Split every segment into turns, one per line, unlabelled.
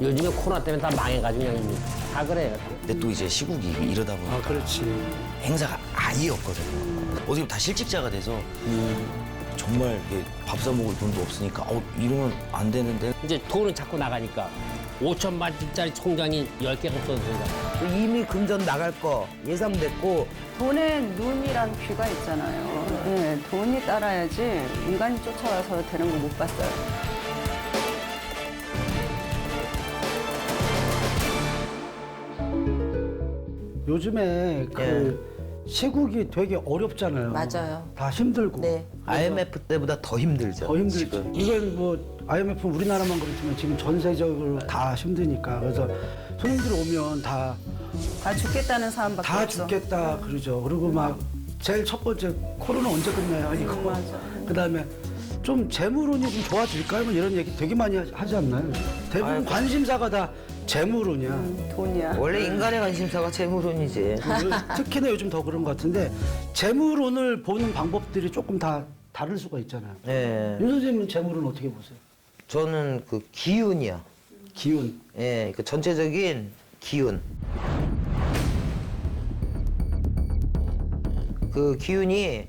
요즘에 코로나 때문에 다 망해가지고 그냥 다 그래요.
근데 또 이제 시국이 이러다 보니까
그렇지.
행사가 아예 없거든요. 어떻게 보면 다 실직자가 돼서 정말 이게 밥 사 먹을 돈도 없으니까 이러면 안 되는데.
이제 돈은 자꾸 나가니까 5천만 원짜리 총장이 10개가 없어서
이미 금전 나갈 거 예상됐고
돈에 눈이랑 귀가 있잖아요. 네, 돈이 따라야지 인간이 쫓아와서 되는 거 못 봤어요.
요즘에 시국이 되게 어렵잖아요.
맞아요.
다 힘들고.
네.
IMF 때보다 더 힘들죠.
더 힘들죠. 이건 뭐 IMF 우리나라만 그렇지만 지금 전세적으로 다 힘드니까. 그래서 손님들 오면 다
죽겠다는 사람밖에 없어.
죽겠다 그러죠. 그리고 막 제일 첫 번째 코로나 언제 끝나요 이거.
맞아.
그다음에 좀 재물운이 좀 좋아질까요? 뭐 이런 얘기 되게 많이 하지 않나요? 대부분 관심사가 다 재물운이야.
돈이야.
원래 인간의 관심사가 재물운이지.
특히나 요즘 더 그런 것 같은데 재물운을 보는 방법들이 조금 다 다를 수가 있잖아요.
예.
윤 선생님은 재물운 어떻게 보세요?
저는 그 기운이요.
기운.
예, 그 전체적인 기운. 그 기운이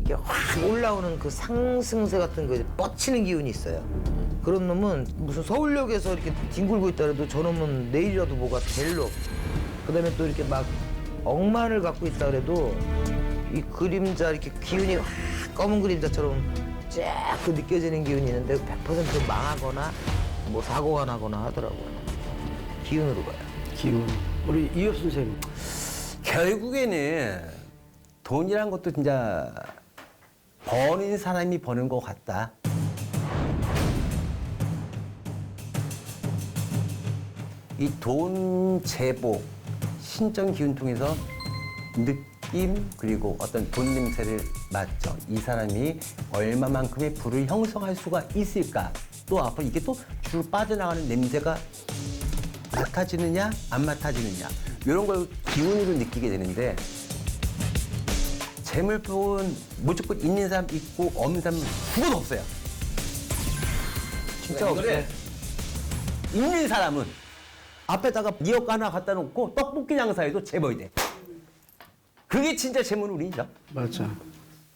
이렇게 확 올라오는 그 상승세 같은 거 뻗치는 기운이 있어요. 그런 놈은 무슨 서울역에서 이렇게 뒹굴고 있다 해도 저 놈은 내일이라도 뭐가 될 놈. 그다음에 또 이렇게 막 억만을 갖고 있다 그래도 이 그림자 이렇게 기운이 확 검은 그림자처럼 쫙 그 느껴지는 기운이 있는데 100% 망하거나 뭐 사고가 나거나 하더라고요. 기운으로 봐요.
기운. 우리 이엽 선생님.
결국에는 돈이란 것도 진짜 버는 사람이 버는 것 같다. 이 돈 제복, 신적 기운 통해서 느낌 그리고 어떤 돈 냄새를 맡죠. 이 사람이 얼마만큼의 부를 형성할 수가 있을까? 또 앞으로 이게 또 줄 빠져나가는 냄새가 맡아지느냐 안 맡아지느냐 이런 걸 기운으로 느끼게 되는데 재물복은 무조건 있는 사람 있고 없는 사람 누구도 없어요.
진짜 없어요.
있는 사람은 앞에다가 미역 하나 갖다 놓고 떡볶이 장사해도 재벌이 돼. 그게 진짜 재물운이죠.
맞아.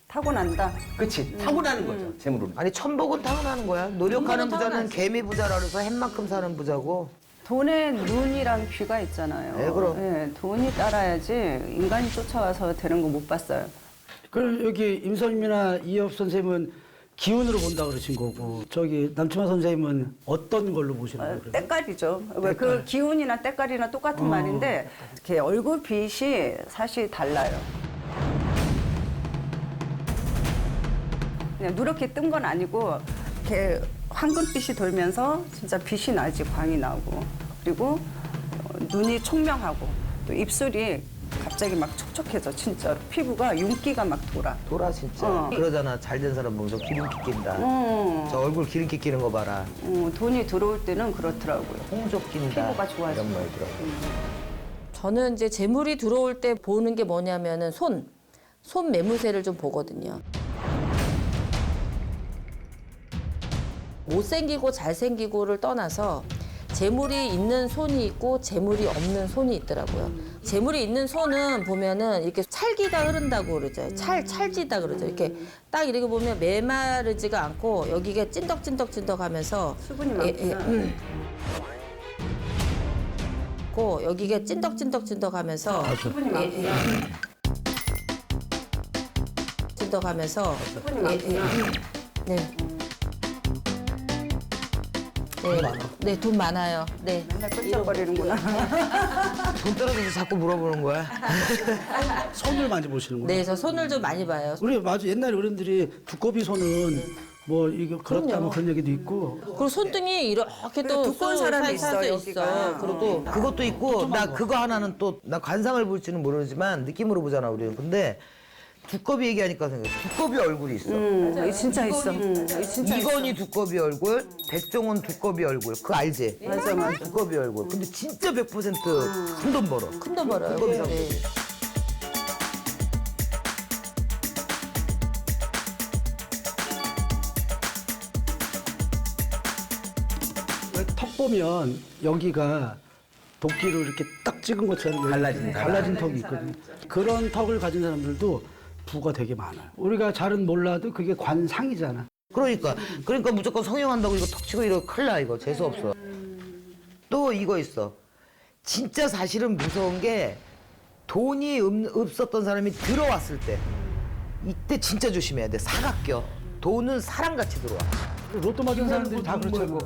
타고난다.
그렇지. 타고나는 거죠. 재물운.
아니 천복은 타고나는 거야. 노력하는 부자는 개미 부자라 그래서 햄만큼 사는 부자고.
돈에 눈이랑 귀가 있잖아요.
네, 그럼.
네, 돈이 따라야지 인간이 쫓아와서 되는 거 못 봤어요.
그럼 여기 임선임이나 이엽 선생님은 기운으로 본다 그러신 거고 저기 남충하 선생님은 어떤 걸로 보시는 거예요? 그러면?
때깔이죠. 그 기운이나 때깔이나 똑같은 말인데 이렇게 얼굴 빛이 사실 달라요. 그냥 누렇게 뜬 건 아니고 이렇게 황금빛이 돌면서 진짜 빛이 나지 광이 나고 그리고 눈이 총명하고 또 입술이 갑자기 막 촉촉해져 진짜로 피부가 윤기가 막 돌아.
돌아 진짜. 그러잖아. 잘된 사람 보면서 기름기 낀다. 저 얼굴 기름기 끼는 거 봐라.
돈이 들어올 때는 그렇더라고요.
홍조 낀다.
피부가 좋아지고.
이런 말 들어.
저는 이제 재물이 들어올 때 보는 게 뭐냐면은 손 매무새를 좀 보거든요. 못생기고 잘생기고를 떠나서 재물이 있는 손이 있고 재물이 없는 손이 있더라고요. 재물이 있는 손은 보면은 이렇게 찰기가 흐른다고 그러죠. 찰지다 그러죠. 이렇게 딱 이렇게 보면 메마르지가 않고 여기가 찐덕찐덕찐덕하면서
수분이 많구나.
고 여기가 찐덕찐덕찐덕하면서
수분이 많구나.
찐덕하면서
수분이 많구나.
네. 네, 돈 많아요. 네.
맨날 끈적거리는구나.
돈 떨어져서 자꾸 물어보는 거야.
손을 많이 보시는 거예요?
네, 저 손을 좀 많이 봐요.
우리 맞아 옛날에 어른들이 두꺼비 손은 뭐 이거 그렇다 뭐 그런 얘기도 있고
그리고 손등이 이렇게 또
두꺼운 사람이
서
있어, 여기가.
그리고
그것도 있고 나 그거 하나는 또 나 관상을 볼지는 모르지만 느낌으로 보잖아 우리는. 근데 두꺼비 얘기하니까 생각해. 두꺼비 얼굴이 있어.
진짜 있어. 진짜
이건희 두꺼비 얼굴, 백종원 두꺼비 얼굴. 그거 알지?
맞아, 맞아.
두꺼비 얼굴. 근데 진짜 100% 큰 돈 벌어.
큰 돈 벌어요. 네.
턱 보면 여기가 도끼로 이렇게 딱 찍은 것처럼 갈라진 턱이 있거든요. 그런 턱을 가진 사람들도 부가 되게 많아요. 우리가 잘은 몰라도 그게 관상이잖아.
그러니까 무조건 성형한다고 이거 턱 치고 이러고 큰일 나 이거 재수 없어. 또 이거 있어. 진짜 사실은 무서운 게 돈이 없었던 사람이 들어왔을 때 이때 진짜 조심해야 돼. 사각껴. 돈은 사람같이 들어와.
로또 맞은 사람들이 다 그렇잖아.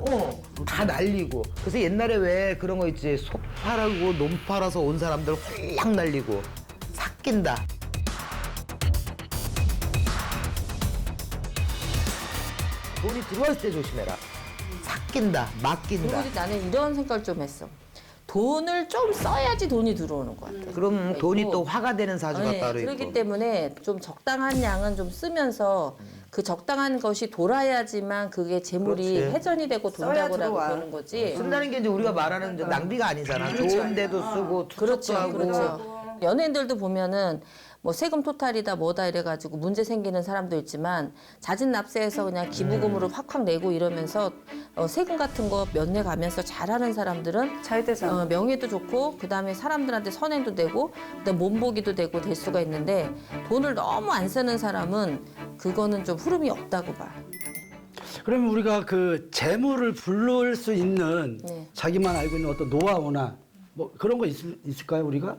다 날리고. 그래서 옛날에 왜 그런 거 있지. 소 팔고 놈 팔아서 온 사람들 홀랑 날리고. 삭긴다. 돈이 들어왔을 때 조심해라. 삭긴다. 맡긴다.
그리고 나는 이런 생각을 좀 했어. 돈을 좀 써야지 돈이 들어오는 것 같아.
그럼 돈이 또 화가 되는 사주가 따로 있고.
그렇기 때문에 좀 적당한 양은 좀 쓰면서 그 적당한 것이 돌아야지만 그게 재물이
그렇지.
회전이 되고
써야
돈다고라고
들어와.
그러는 거지.
쓴다는 게 이제 우리가 말하는 이제 낭비가 아니잖아. 좋은 데도 쓰고 투자도
그렇죠,
하고.
그렇죠. 연예인들도 보면은 뭐 세금 토탈이다 뭐다 이래가지고 문제 생기는 사람도 있지만 자진 납세해서 그냥 기부금으로 확확 내고 이러면서 세금 같은 거 면내 가면서 잘하는 사람들은
잘 되잖아.
명예도 좋고 그다음에 사람들한테 선행도 되고 그다음에 몸보기도 되고 될 수가 있는데 돈을 너무 안 쓰는 사람은 그거는 좀 흐름이 없다고 봐.
그러면 우리가 그 재물을 부를 수 있는
네.
자기만 알고 있는 어떤 노하우나 뭐 그런 거 있을까요, 우리가?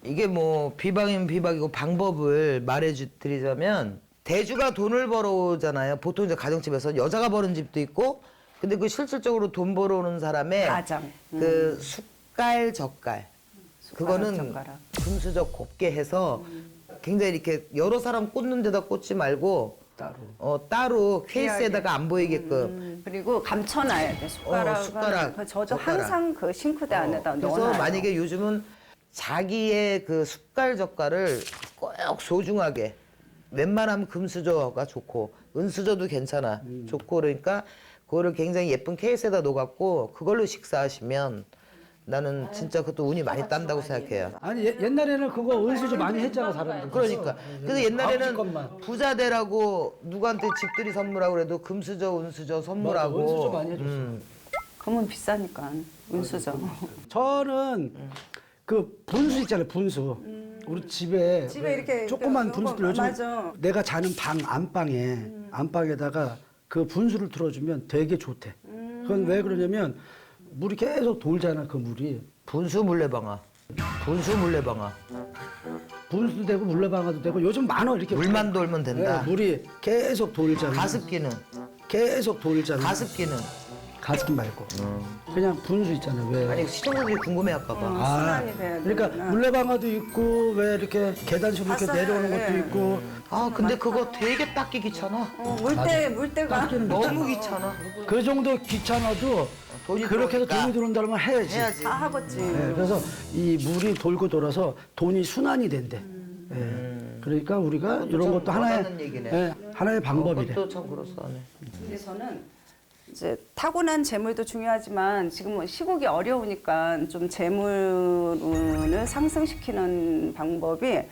이게 뭐 비방이면 비방이고 방법을 말해드리자면 대주가 돈을 벌어오잖아요. 보통 이제 가정집에서 여자가 버는 집도 있고 근데 그 실질적으로 돈 벌어오는 사람의
가장.
그 숟갈 젓갈 그거는
젓가락.
금수저 곱게 해서 굉장히 이렇게 여러 사람 꽂는 데다 꽂지 말고 따로 케이스에다가 안 보이게끔
그리고 감춰놔야 돼. 숟가락은.
숟가락,
저도
젓가락.
항상 그 싱크대 안에다
그래서
넣어놔요.
만약에 요즘은 자기의 그 숟갈 젓갈을 꼭 소중하게 웬만하면 금수저가 좋고 은수저도 괜찮아 좋고 그러니까 그거를 굉장히 예쁜 케이스에다 넣어갖고 그걸로 식사하시면 나는 진짜 그것도 운이 많이 딴다고 생각해요.
아니 옛날에는 그거 은수저 많이 했잖아, 사람들.
그러니까 그래서
아버지
옛날에는
것만.
부자 되라고 누구한테 집들이 선물하고 그래도 금수저 은수저 선물하고
맞아, 은수저 많이 해줬어.
그러면 비싸니까 은수저.
저는 그 분수 있잖아요, 분수. 우리 집에
이렇게
조그만 분수들 요즘
맞아.
내가 자는 방 안방에다가 그 분수를 틀어주면 되게 좋대. 그건 왜 그러냐면 물이 계속 돌잖아, 그 물이.
분수 물레방아
분수도 되고 물레방아도 되고 요즘 많아 이렇게.
물만 돌면 된다.
네, 물이 계속 돌잖아.
가습기는
계속 돌잖아.
가습기는
가습기 말고. 그냥 분수 있잖아요. 왜?
아니 시청자들이 궁금해할까 봐.
순환이 돼야
그러니까
되니까.
물레방아도 있고 왜 이렇게 계단식으로 이렇게
봤어요.
내려오는 것도
예.
있고.
아 근데 그거 되게 닦기 귀찮아.
물때가
너무 귀찮아.
그 정도 귀찮아도
돈이
그렇게 해서
들어오니까.
돈이 들어온다면 해야지.
해야지.
다 하겠지.
네, 그래서 이 물이 돌고 돌아서 돈이 순환이 된대. 예. 그러니까 우리가 이런
참
것도 하나의
와닿는 얘기네.
예, 하나의 방법이래.
그것도 참 그렇소하네.
그래서는 이제 타고난 재물도 중요하지만 지금은 시국이 어려우니까 좀 재물운을 상승시키는 방법이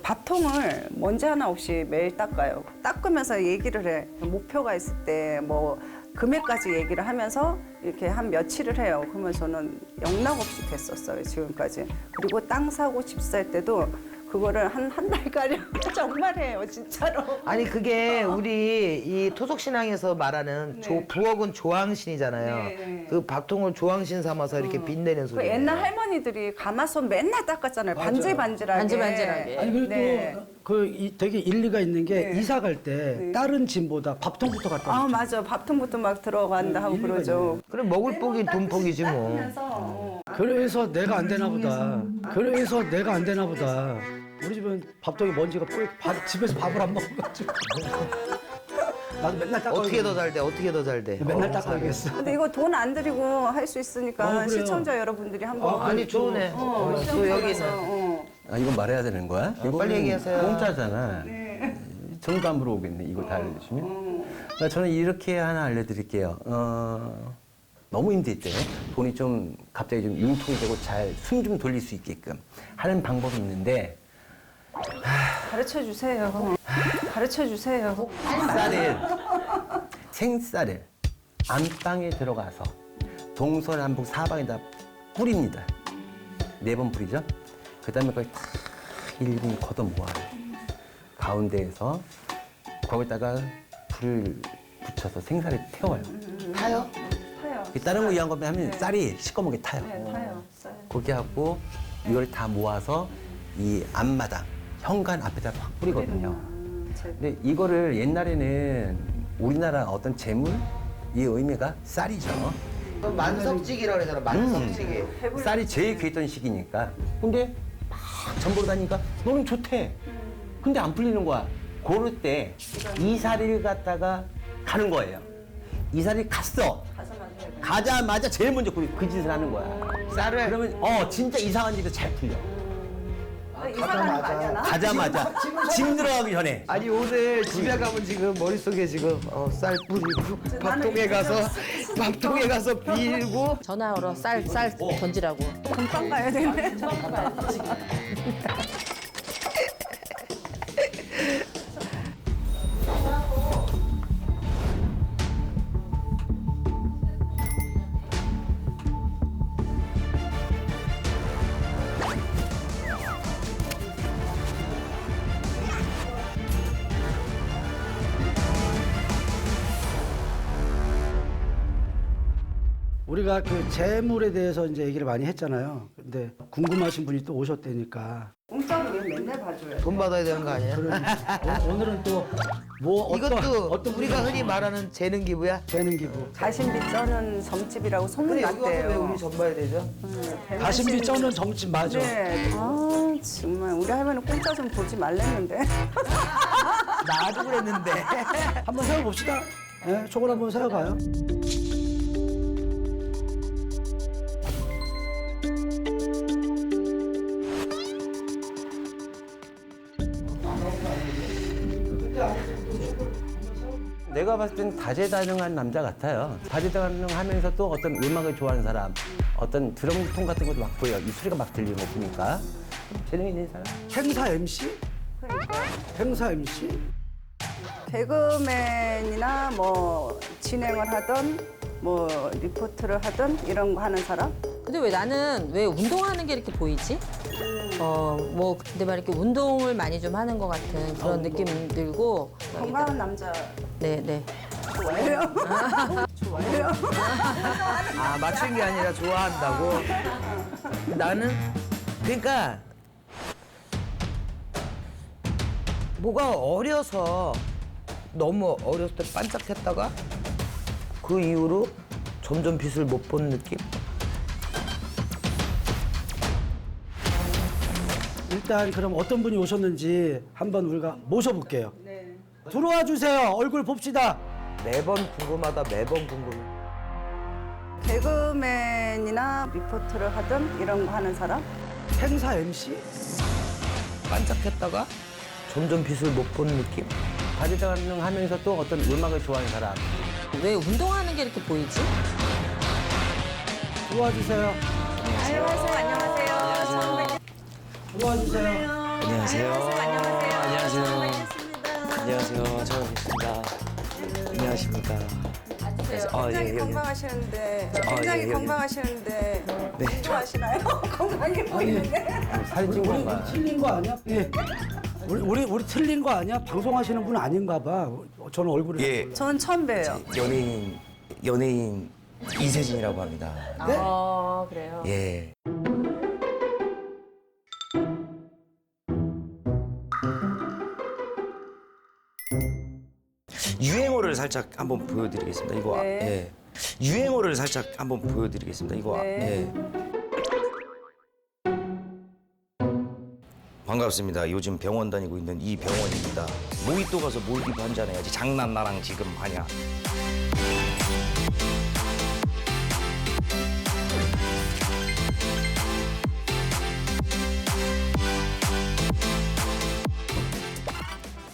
밥통을 먼지 하나 없이 매일 닦아요. 닦으면서 얘기를 해. 목표가 있을 때 뭐 금액까지 얘기를 하면서 이렇게 한 며칠을 해요. 그러면 저는 영락 없이 됐었어요, 지금까지. 그리고 땅 사고 집 살 때도 그거를 한 달가량 정말 해요, 진짜로.
아니 그게 우리 이 토속 신앙에서 말하는 부엌은 조항신이잖아요.
네.
그 밥통을 조항신 삼아서 이렇게 빛내는
그
소리.
옛날 할머니들이 가마솥 맨날 닦았잖아요. 반질반질하게.
반질반질하게.
아니 그리고
네.
되게 일리가 있는 게 이사 갈 때 다른 집보다 밥통부터 갖다
아
놓죠.
맞아. 밥통부터 막 들어간다 하고
일리가
그러죠.
그래 먹을 복이 돈복이지 뭐.
닦으면서
그래서 내가 안 되나 보다. 그래서 내가 안 되나 보다. 우리 집은 밥통에 먼지가 뿌여 집에서 밥을 안 먹어가지고. 나도 맨날 닦아.
어떻게 더 잘 돼? 어떻게 더 잘 돼?
맨날 닦아야겠어.
근데 이거 돈 안 들이고 할 수 있으니까
그래요.
시청자 여러분들이 한번
아니 좋네. 또 여기는
아, 이건 말해야 되는 거야? 이거
빨리 얘기하세요.
공짜잖아. 정도 안 물어보겠네. 이거 다 알려주시면. 그러니까 저는 이렇게 하나 알려드릴게요. 너무 힘들 때 돈이 좀 갑자기 좀 융통이 되고 잘 숨 좀 돌릴 수 있게끔 하는 방법이 있는데
가르쳐 주세요. 가르쳐 주세요.
쌀을 생쌀을 안방에 들어가서 동서남북 사방에다 뿌립니다. 4번 뿌리죠. 그다음에 그걸 다 일일이 걷어 모아요. 가운데에서 거기다가 불을 붙여서 생쌀을 태워요.
타요?
타요.
다른 거 위한 거면 하면 쌀이 시꺼멓게 타요.
네, 타요. 쌀.
그렇게 하고 이걸 다 모아서 이 앞마당, 현관 앞에다 확 뿌리거든요. 근데 이거를 옛날에는 우리나라 어떤 재물 이 의미가 쌀이죠.
만석지기라고 그러잖아, 만석지기.
쌀이 제일 귀했던 시기니까. 근데 막 전보러 다니니까 너는 좋대. 근데 안 풀리는 거야. 그럴 때 이사리를 갖다가 가는 거예요. 이사리 갔어. 가자마자 제일 먼저 그 짓을 하는 거야.
쌀을
그러면 진짜 이상한 집에서 잘 풀려.
이상하는 거 아니야, 나?
가자마자 집 들어가기 전에.
아니 오늘 집에 가면 지금 머릿속에 지금 쌀 뿌리고 밥통에 가서 빌고
전화 걸어 쌀 던지라고.
금방 가야 되네.
우리가 그 재물에 대해서 이제 얘기를 많이 했잖아요. 근데 궁금하신 분이 또 오셨다니까.
공짜로 왜 맨날 봐줘요?
돈 받아야 되는 거 아니야?
오늘은 또 뭐
이것도 우리가 흔히 말하는 재능 기부야?
재능 기부.
가심비 쩌는 점집이라고 소문
근데 여기 와서 왜
났대요.
우리 전 봐야 되죠?
가심비 쩌는 점집 맞아.
네. 아 정말 우리 할머니는 공짜 좀 보지 말랬는데.
나도 그랬는데.
한번 세워봅시다. 네, 저걸 한번 세워봐요.
내가 봤을 땐 다재다능한 남자 같아요. 다재다능하면서 또 어떤 음악을 좋아하는 사람, 어떤 드럼통 같은 것도 막 보여. 이 소리가 막 들리는 거 보니까 재능 있는 사람.
행사 MC? 행사 MC?
개그맨이나 뭐 진행을 하던 뭐 리포트를 하던 이런 거 하는 사람?
근데 왜 나는 왜 운동하는 게 이렇게 보이지? 뭐 근데 막 이렇게 운동을 많이 좀 하는 것 같은 그런 느낌 들고.
건강한 남자
네네.
좋아해요? 좋아해요?
아 맞춘 게 아니라 좋아한다고? 나는 그러니까 뭐가 어려서 너무 어렸을 때 반짝했다가 그 이후로 점점 빛을 못 본 느낌?
일단 그럼 어떤 분이 오셨는지 한번 우리가 모셔볼게요.
네.
들어와 주세요. 얼굴 봅시다.
매번 궁금하다 매번 궁금해.
개그맨이나 리포트를 하던 이런 거 하는 사람?
행사 MC?
반짝했다가 점점 빛을 못 본 느낌?
다재다능하면서 또 어떤 음악을 좋아하는 사람.
왜 운동하는 게 이렇게 보이지?
들어와 주세요. 들어와 주세요.
안녕하세요. 안녕하세요. 안녕하세요. 저 반갑습니다. 안녕하십니까.
굉장히 건강하시는데
아,
굉장히
예, 예.
건강하시는데
네.
좋아하시나요? 건강해 보이는데?
사진 찍은
우리
건가?
틀린 거 아니야? 예. 우리 틀린 거 아니야? 방송하시는 분 아닌가 봐. 저는 얼굴을
예.
전 처음 봬요.
연예인 이세진이라고 합니다.
네?
그래요.
예. 유행어를 살짝 한번 보여드리겠습니다. 이거
네.
예. 유행어를 살짝 한번 보여드리겠습니다. 이거
네.
예. 반갑습니다. 요즘 병원 다니고 있는 이 병원입니다. 모히또 가서 몰디브 한잔 해야지. 장난 나랑 지금 하냐.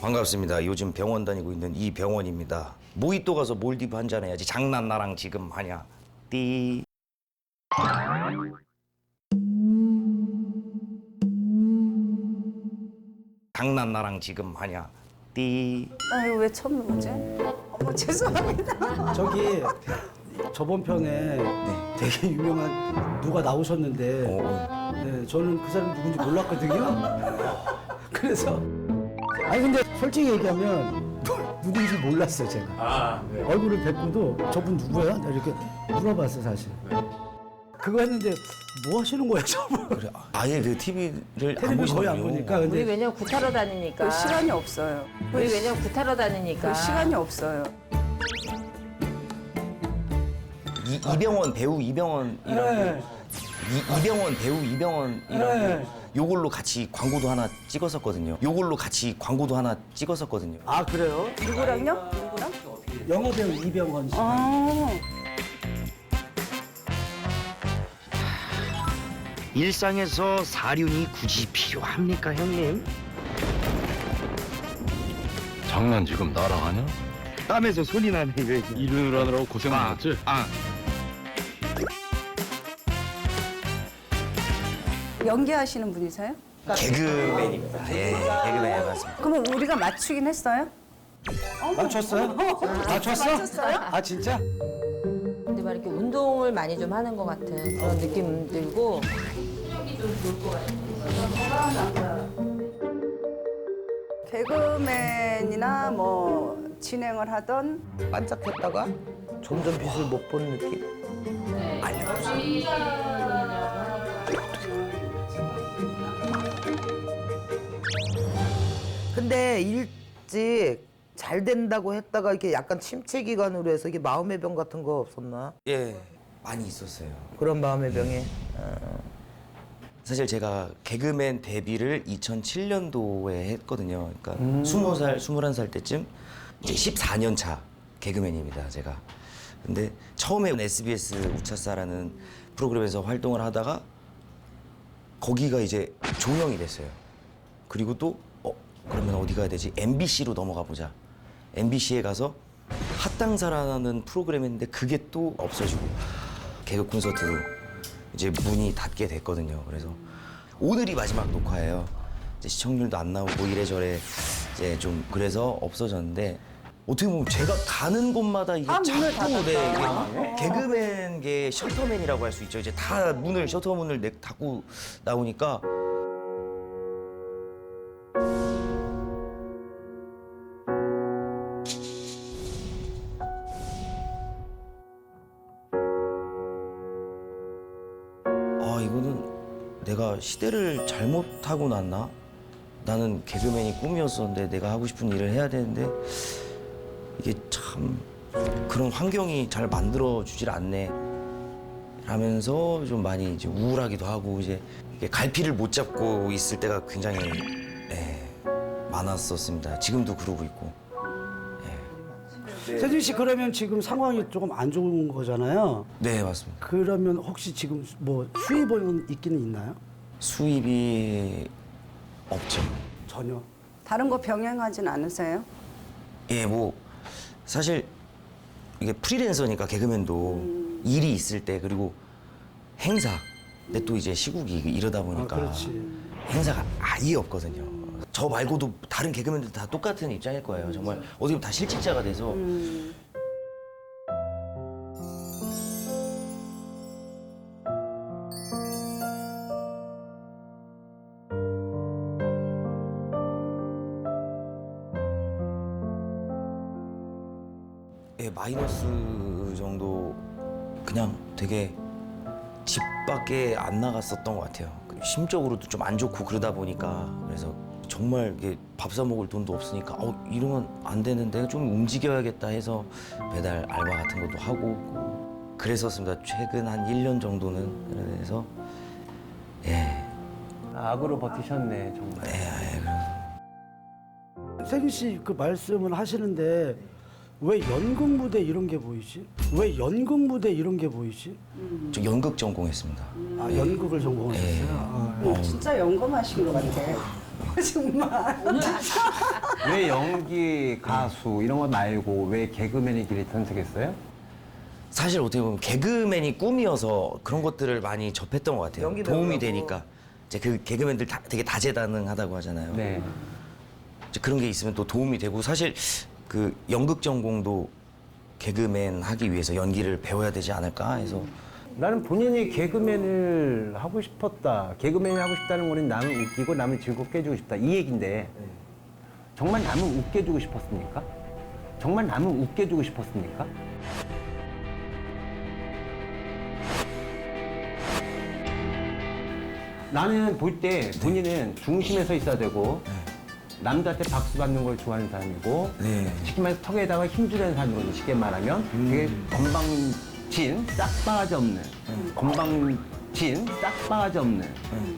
반갑습니다. 요즘 병원 다니고 있는 이 병원입니다. 모히또 가서 몰디브 한잔 해야지. 장난 나랑 지금 하냐. 띠. 장난 나랑 지금 하냐. 띠.
아 이거 왜 처음 보지? 어머 죄송합니다.
저기 저번 편에 되게 유명한 누가 나오셨는데 네, 저는 그 사람 누군지 몰랐거든요. 그래서 아니 근데 솔직히 얘기하면 누군지 몰랐어요 제가. 얼굴을 뵙고도 저분 누구야? 내가 이렇게 물어봤어요 사실. 그거 했는데 뭐 하시는 거예요 저분?
그래, 아예 그 TV를 안
텔레비전 거의 안
보시는군요.
보니까
우리
근데
왜냐면 구타러 다니니까.
그 시간이 없어요.
우리 왜냐면 구타러 다니니까.
그 시간이 없어요.
이병헌 배우 이병헌이라고
네.
이병헌 배우 이병헌이라고
네.
요걸로 같이 광고도 하나 찍었었거든요. 요걸로 같이 광고도 하나 찍었었거든요.
아 그래요?
누구랑요? 누구랑?
영화 배우 이병헌 씨.
아,
일상에서 사륜이 굳이 필요합니까, 형님?
장난 지금 나랑 하냐?
땀에서 손이 나네, 왜?
일을 하느라고 고생 많았지?
연기하시는 분이세요?
개그맨입니다. 예, 개그맨 맞습니다.
그러면 우리가 맞추긴 했어요?
맞췄어요? 맞췄어? 아 진짜?
근데 막 이렇게 운동을 많이 좀 하는 것 같은 그런 느낌 들고.
개그맨이나 뭐 진행을 하던
반짝했다가 점점 빛을 못 본 느낌? 근데 일찍 잘 된다고 했다가 이렇게 약간 침체 기간으로 해서 이게 마음의 병 같은 거 없었나?
예, 많이 있었어요.
그런 마음의 병에
사실 제가 개그맨 데뷔를 2007년도에 했거든요. 그러니까 20살, 21살 때쯤 이제 14년 차 개그맨입니다, 제가. 근데 처음에 SBS 우차사라는 프로그램에서 활동을 하다가 거기가 이제 종영이 됐어요. 그리고 또 그러면 어디 가야 되지? MBC로 넘어가 보자. MBC에 가서 핫당사라는 프로그램인데 그게 또 없어지고 개그 콘서트로 이제 문이 닫게 됐거든요. 그래서 오늘이 마지막 녹화예요. 이제 시청률도 안 나오고 이래저래 이제 좀 그래서 없어졌는데 어떻게 보면 제가 가는 곳마다 이게
문을
자꾸 이게 개그맨계 셔터맨이라고 할 수 있죠. 이제 다 셔터문을 닫고 나오니까 이거는 내가 시대를 잘못하고 났나? 나는 개그맨이 꿈이었었는데 내가 하고 싶은 일을 해야 되는데 이게 참 그런 환경이 잘 만들어주질 않네 라면서 좀 많이 이제 우울하기도 하고 이제 이게 갈피를 못 잡고 있을 때가 굉장히 많았었습니다. 지금도 그러고 있고.
세준 씨 그러면 지금 상황이 조금 안 좋은 거잖아요.
네, 맞습니다.
그러면 혹시 지금 뭐 수입은 있기는 있나요?
수입이 없죠.
전혀.
다른 거 병행하진 않으세요?
예, 뭐 사실 이게 프리랜서니까 개그맨도 일이 있을 때 그리고 행사 근데 또 이제 시국이 이러다 보니까
그렇지.
행사가 아예 없거든요. 저 말고도 다른 개그맨들 다 똑같은 입장일 거예요. 정말 어떻게 보면 다 실직자가 돼서 예, 마이너스 정도 그냥 되게 집 밖에 안 나갔었던 것 같아요. 심적으로도 좀 안 좋고 그러다 보니까 그래서 정말 이게 밥 사 먹을 돈도 없으니까 이러면 안 되는데 좀 움직여야겠다 해서 배달 알바 같은 것도 하고 그랬었습니다. 최근 한 1년 정도는 그래서
악으로 버티셨네 정말.
세준 씨 그 말씀을 하시는데 왜 연극 무대 이런 게 보이지? 왜 연극 무대 이런 게 보이지?
저 연극 전공했습니다.
아 연극을 전공하셨어요?
진짜 연금하신 것 같아. 정말.
왜 연기 가수 이런 거 말고 왜 개그맨의 길을 선택했어요?
사실 어떻게 보면 개그맨이 꿈이어서 그런 것들을 많이 접했던 것 같아요.
연기
도움이
배우라고.
되니까. 이제 그 개그맨들 되게 다재다능하다고 하잖아요.
네.
이제 그런 게 있으면 또 도움이 되고 사실 그 연극 전공도 개그맨 하기 위해서 연기를 배워야 되지 않을까 해서
나는 본인이 개그맨을 하고 싶었다. 개그맨을 하고 싶다는 거는 남을 웃기고 남을 즐겁게 해주고 싶다. 이 얘기인데 정말 남을 웃게 해주고 싶었습니까? 정말 남을 웃게 해주고 싶었습니까? 나는 볼 때 본인은 중심에 서 있어야 되고 남자한테 박수 받는 걸 좋아하는 사람이고
네.
쉽게 말해서 턱에다가 힘주려는 사람이거든. 쉽게 말하면 되게 건방진 싹바가지 없는 건방진 싹바가지 없는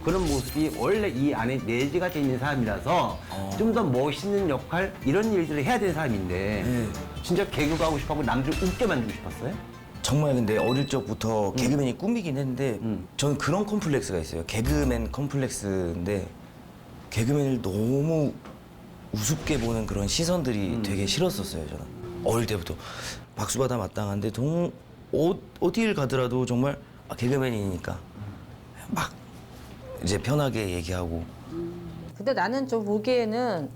그런 모습이 원래 이 안에 내재가 돼 있는 사람이라서 좀 더 멋있는 역할 이런 일들을 해야 되는 사람인데 진짜 개그가 하고 싶어하고 남들 웃게 만들고 싶었어요?
정말 근데 어릴 적부터 개그맨이 꿈이긴 했는데 저는 그런 컴플렉스가 있어요. 개그맨 컴플렉스인데 개그맨을 너무 우습게 보는 그런 시선들이 되게 싫었었어요. 저는 어릴 때부터 박수받아 마땅한데 어딜 가더라도 정말 개그맨이니까 막 이제 편하게 얘기하고
근데 나는 좀 보기에는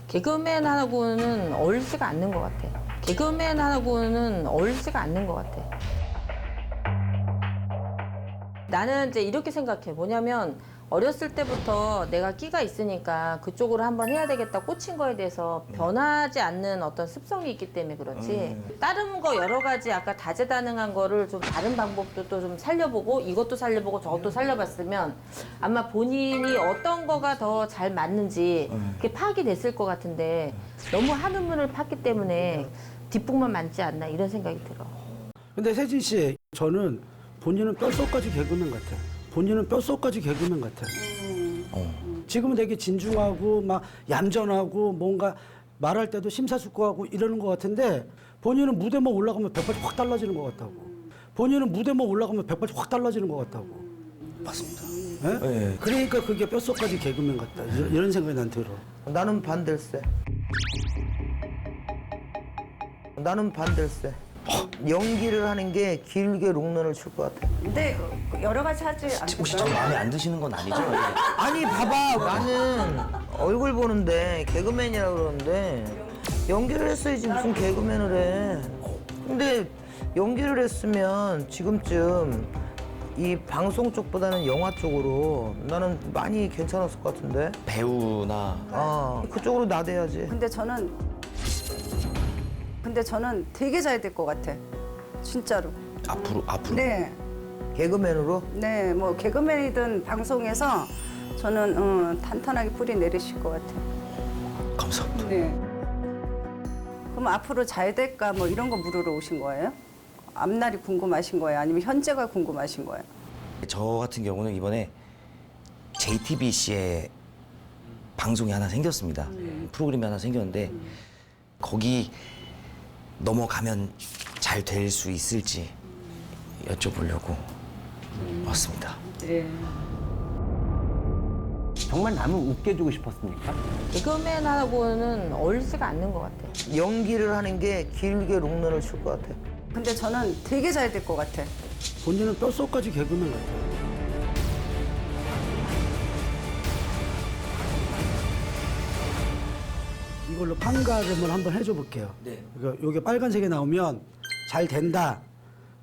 개그맨하고는 어울리지가 않는 것 같아. 개그맨하고는 어울리지가 않는 것 같아. 나는 이제 이렇게 생각해. 뭐냐면 어렸을 때부터 내가 끼가 있으니까 그쪽으로 한번 해야 되겠다 꽂힌 거에 대해서 변하지 않는 어떤 습성이 있기 때문에 그렇지. 다른 거 여러 가지 아까 다재다능한 거를 좀 다른 방법도 또 좀 살려보고 이것도 살려보고 저것도 살려봤으면 아마 본인이 어떤 거가 더 잘 맞는지 그게 파악이 됐을 것 같은데 너무 한우물을 팠기 때문에 뒷북만 맞지 않나 이런 생각이 들어.
근데 세진 씨, 저는 본인은 뼛속까지 개그맨 같아. 본인은 뼛속까지 개그맨 같아. 지금은 되게 진중하고 막 얌전하고 뭔가 말할 때도 심사숙고하고 이러는 것 같은데 본인은 무대만 올라가면 백발이 확 달라지는 것 같다고. 본인은 무대만 올라가면 백발이 확 달라지는 것 같다고.
맞습니다.
예?
네.
그러니까 그게 뼛속까지 개그맨 같다. 이런 생각이 난 들어.
나는 반댈세. 나는 반댈세. 연기를 하는 게 길게 롱런을 칠 것 같아.
근데 여러 가지 하지
혹시 저
않을까요?
마음에 안 드시는 건 아니죠?
아니 봐봐 나는 얼굴 보는데 개그맨이라고 그러는데 연기를 했어야지 무슨 개그맨을 해. 근데 연기를 했으면 지금쯤 이 방송 쪽보다는 영화 쪽으로 나는 많이 괜찮았을 것 같은데.
배우나
그쪽으로 나대야지.
근데 저는 되게 잘 될 것 같아. 진짜로.
앞으로
네.
개그맨으로?
네, 뭐 개그맨이든 방송에서 저는 탄탄하게 뿌리 내리실 것 같아요.
감사합니다.
네. 그럼 앞으로 잘 될까 뭐 이런 거 물으러 오신 거예요? 앞날이 궁금하신 거예요? 아니면 현재가 궁금하신 거예요?
저 같은 경우는 이번에 JTBC에 방송이 하나 생겼습니다. 프로그램이 하나 생겼는데 거기 넘어가면 잘 될 수 있을지 여쭤보려고 왔습니다.
네.
정말 남을 웃게 해주고 싶었습니까?
개그맨하고는 어울리지가 않는 것 같아.
연기를 하는 게 길게 롱런을 칠 것 같아.
근데 저는 되게 잘 될 것 같아.
본인은 뼛속까지 개그맨 같아. 이걸로 판가름을 한번 해줘 볼게요.
네.
요게 빨간색이 나오면 잘 된다.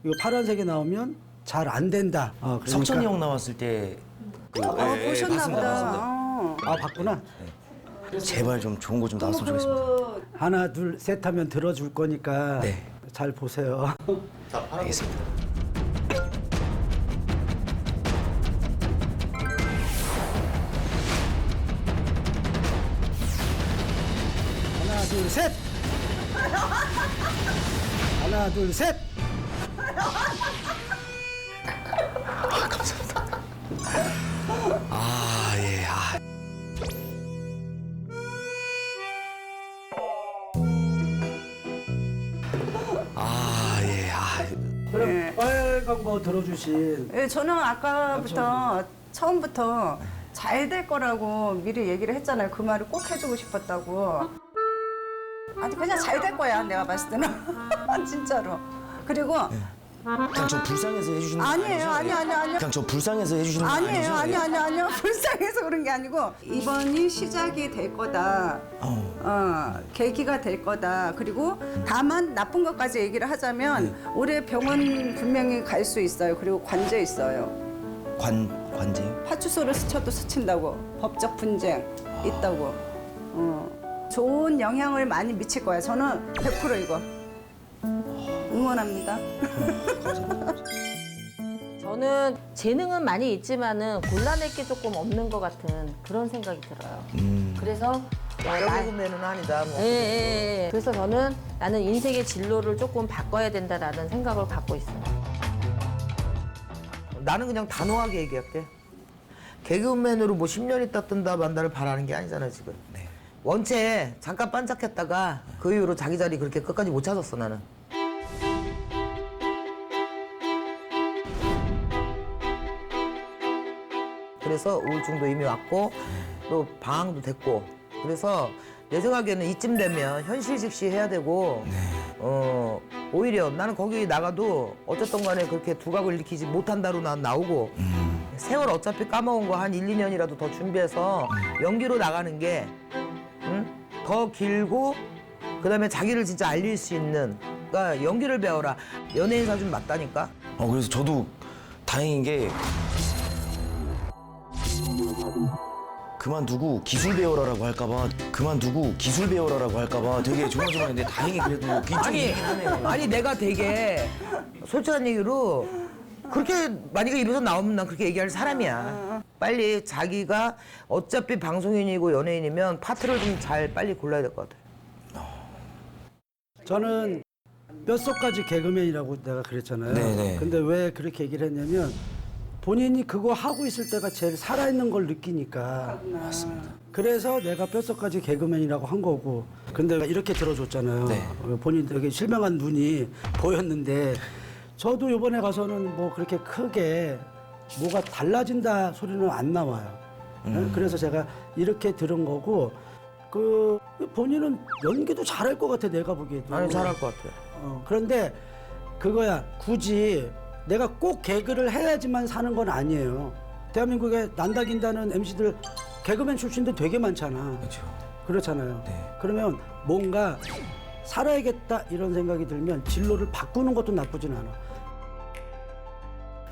이거 파란색이 나오면 잘 안 된다. 그러니까.
석천이 형 나왔을 때
보셨나 보다.
아, 봤구나.
제발 좀 좋은 거 좀 나왔으면 좋겠습니다.
하나, 둘, 셋 하면 들어줄 거니까
네.
잘 보세요.
알겠습니다.
하나, 둘, 셋! 하나, 둘, 셋!
감사합니다. 예.
그럼 빨간 거 들어주신
네, 저는 아까부터 처음부터 잘 될 거라고 미리 얘기를 했잖아요. 그 말을 꼭 해주고 싶었다고. 아니 그냥 잘 될 거야 내가 봤을 때는 진짜로. 그리고
그냥 저 불쌍해서 해주시는 거
아니에요, 아니요.
그냥 저 불쌍해서 해주시는 거 아니죠?
아니요. 불쌍해서 그런 게 아니고 이번이 시작이 될 거다. 계기가 될 거다. 그리고 다만 나쁜 것까지 얘기를 하자면 올해 병원 분명히 갈 수 있어요. 그리고 관제 있어요.
관제요?
파출소를 스쳐도 스친다고 법적 분쟁 있다고. 좋은 영향을 많이 미칠 거예요. 저는 100% 이거 응원합니다.
저는 재능은 많이 있지만은 골라낼 게 조금 없는 것 같은 그런 생각이 들어요. 그래서
여기면은 아니다. 뭐.
예. 그래서 저는 나는 인생의 진로를 조금 바꿔야 된다라는 생각을 갖고 있어요.
나는 그냥 단호하게 얘기할게. 개그맨으로 뭐 10년 있다 뜬다 만다를 바라는 게 아니잖아 지금.
네.
원체 잠깐 반짝했다가 그 이후로 자기 자리 그렇게 끝까지 못 찾았어 나는. 그래서 우울증도 이미 왔고 또 방황도 됐고 그래서 내 생각에는 이쯤 되면 현실 직시해야 되고 오히려 나는 거기 나가도 어쨌든 간에 그렇게 두각을 일으키지 못한다로 난 나오고 세월 어차피 까먹은 거 한 1, 2년이라도 더 준비해서 연기로 나가는 게 더 길고 그다음에 자기를 진짜 알릴 수 있는 그러니까 연기를 배워라. 연예인 사준 맞다니까.
그래서 저도 다행인 게 그만두고 기술 배워라라고 할까봐 되게 조마조마했는데 다행히 그래도 귀쪽이긴 하네요.
아니 내가 되게 솔직한 얘기로 그렇게 만약에 입에서 나오면 난 그렇게 얘기할 사람이야. 빨리 자기가 어차피 방송인이고 연예인이면 파트를 좀 잘 빨리 골라야 될 것 같아.
저는 뼛속까지 개그맨이라고 내가 그랬잖아요.
네네.
근데 왜 그렇게 얘기를 했냐면 본인이 그거 하고 있을 때가 제일 살아있는 걸 느끼니까.
맞습니다.
그래서 내가 뼛속까지 개그맨이라고 한 거고. 근데 이렇게 들어줬잖아요.
네.
본인 되게 실망한 눈이 보였는데 저도 이번에 가서는 뭐 그렇게 크게 뭐가 달라진다 소리는 안 나와요. 그래서 제가 이렇게 들은 거고 그 본인은 연기도 잘할 것 같아 내가 보기에도.
아니 잘할 것 같아.
그런데 그거야 굳이 내가 꼭 개그를 해야지만 사는 건 아니에요. 대한민국에 난다긴다는 MC들 개그맨 출신도 되게 많잖아.
그렇죠.
그렇잖아요.
네.
그러면 뭔가 살아야겠다 이런 생각이 들면 진로를 바꾸는 것도 나쁘진 않아.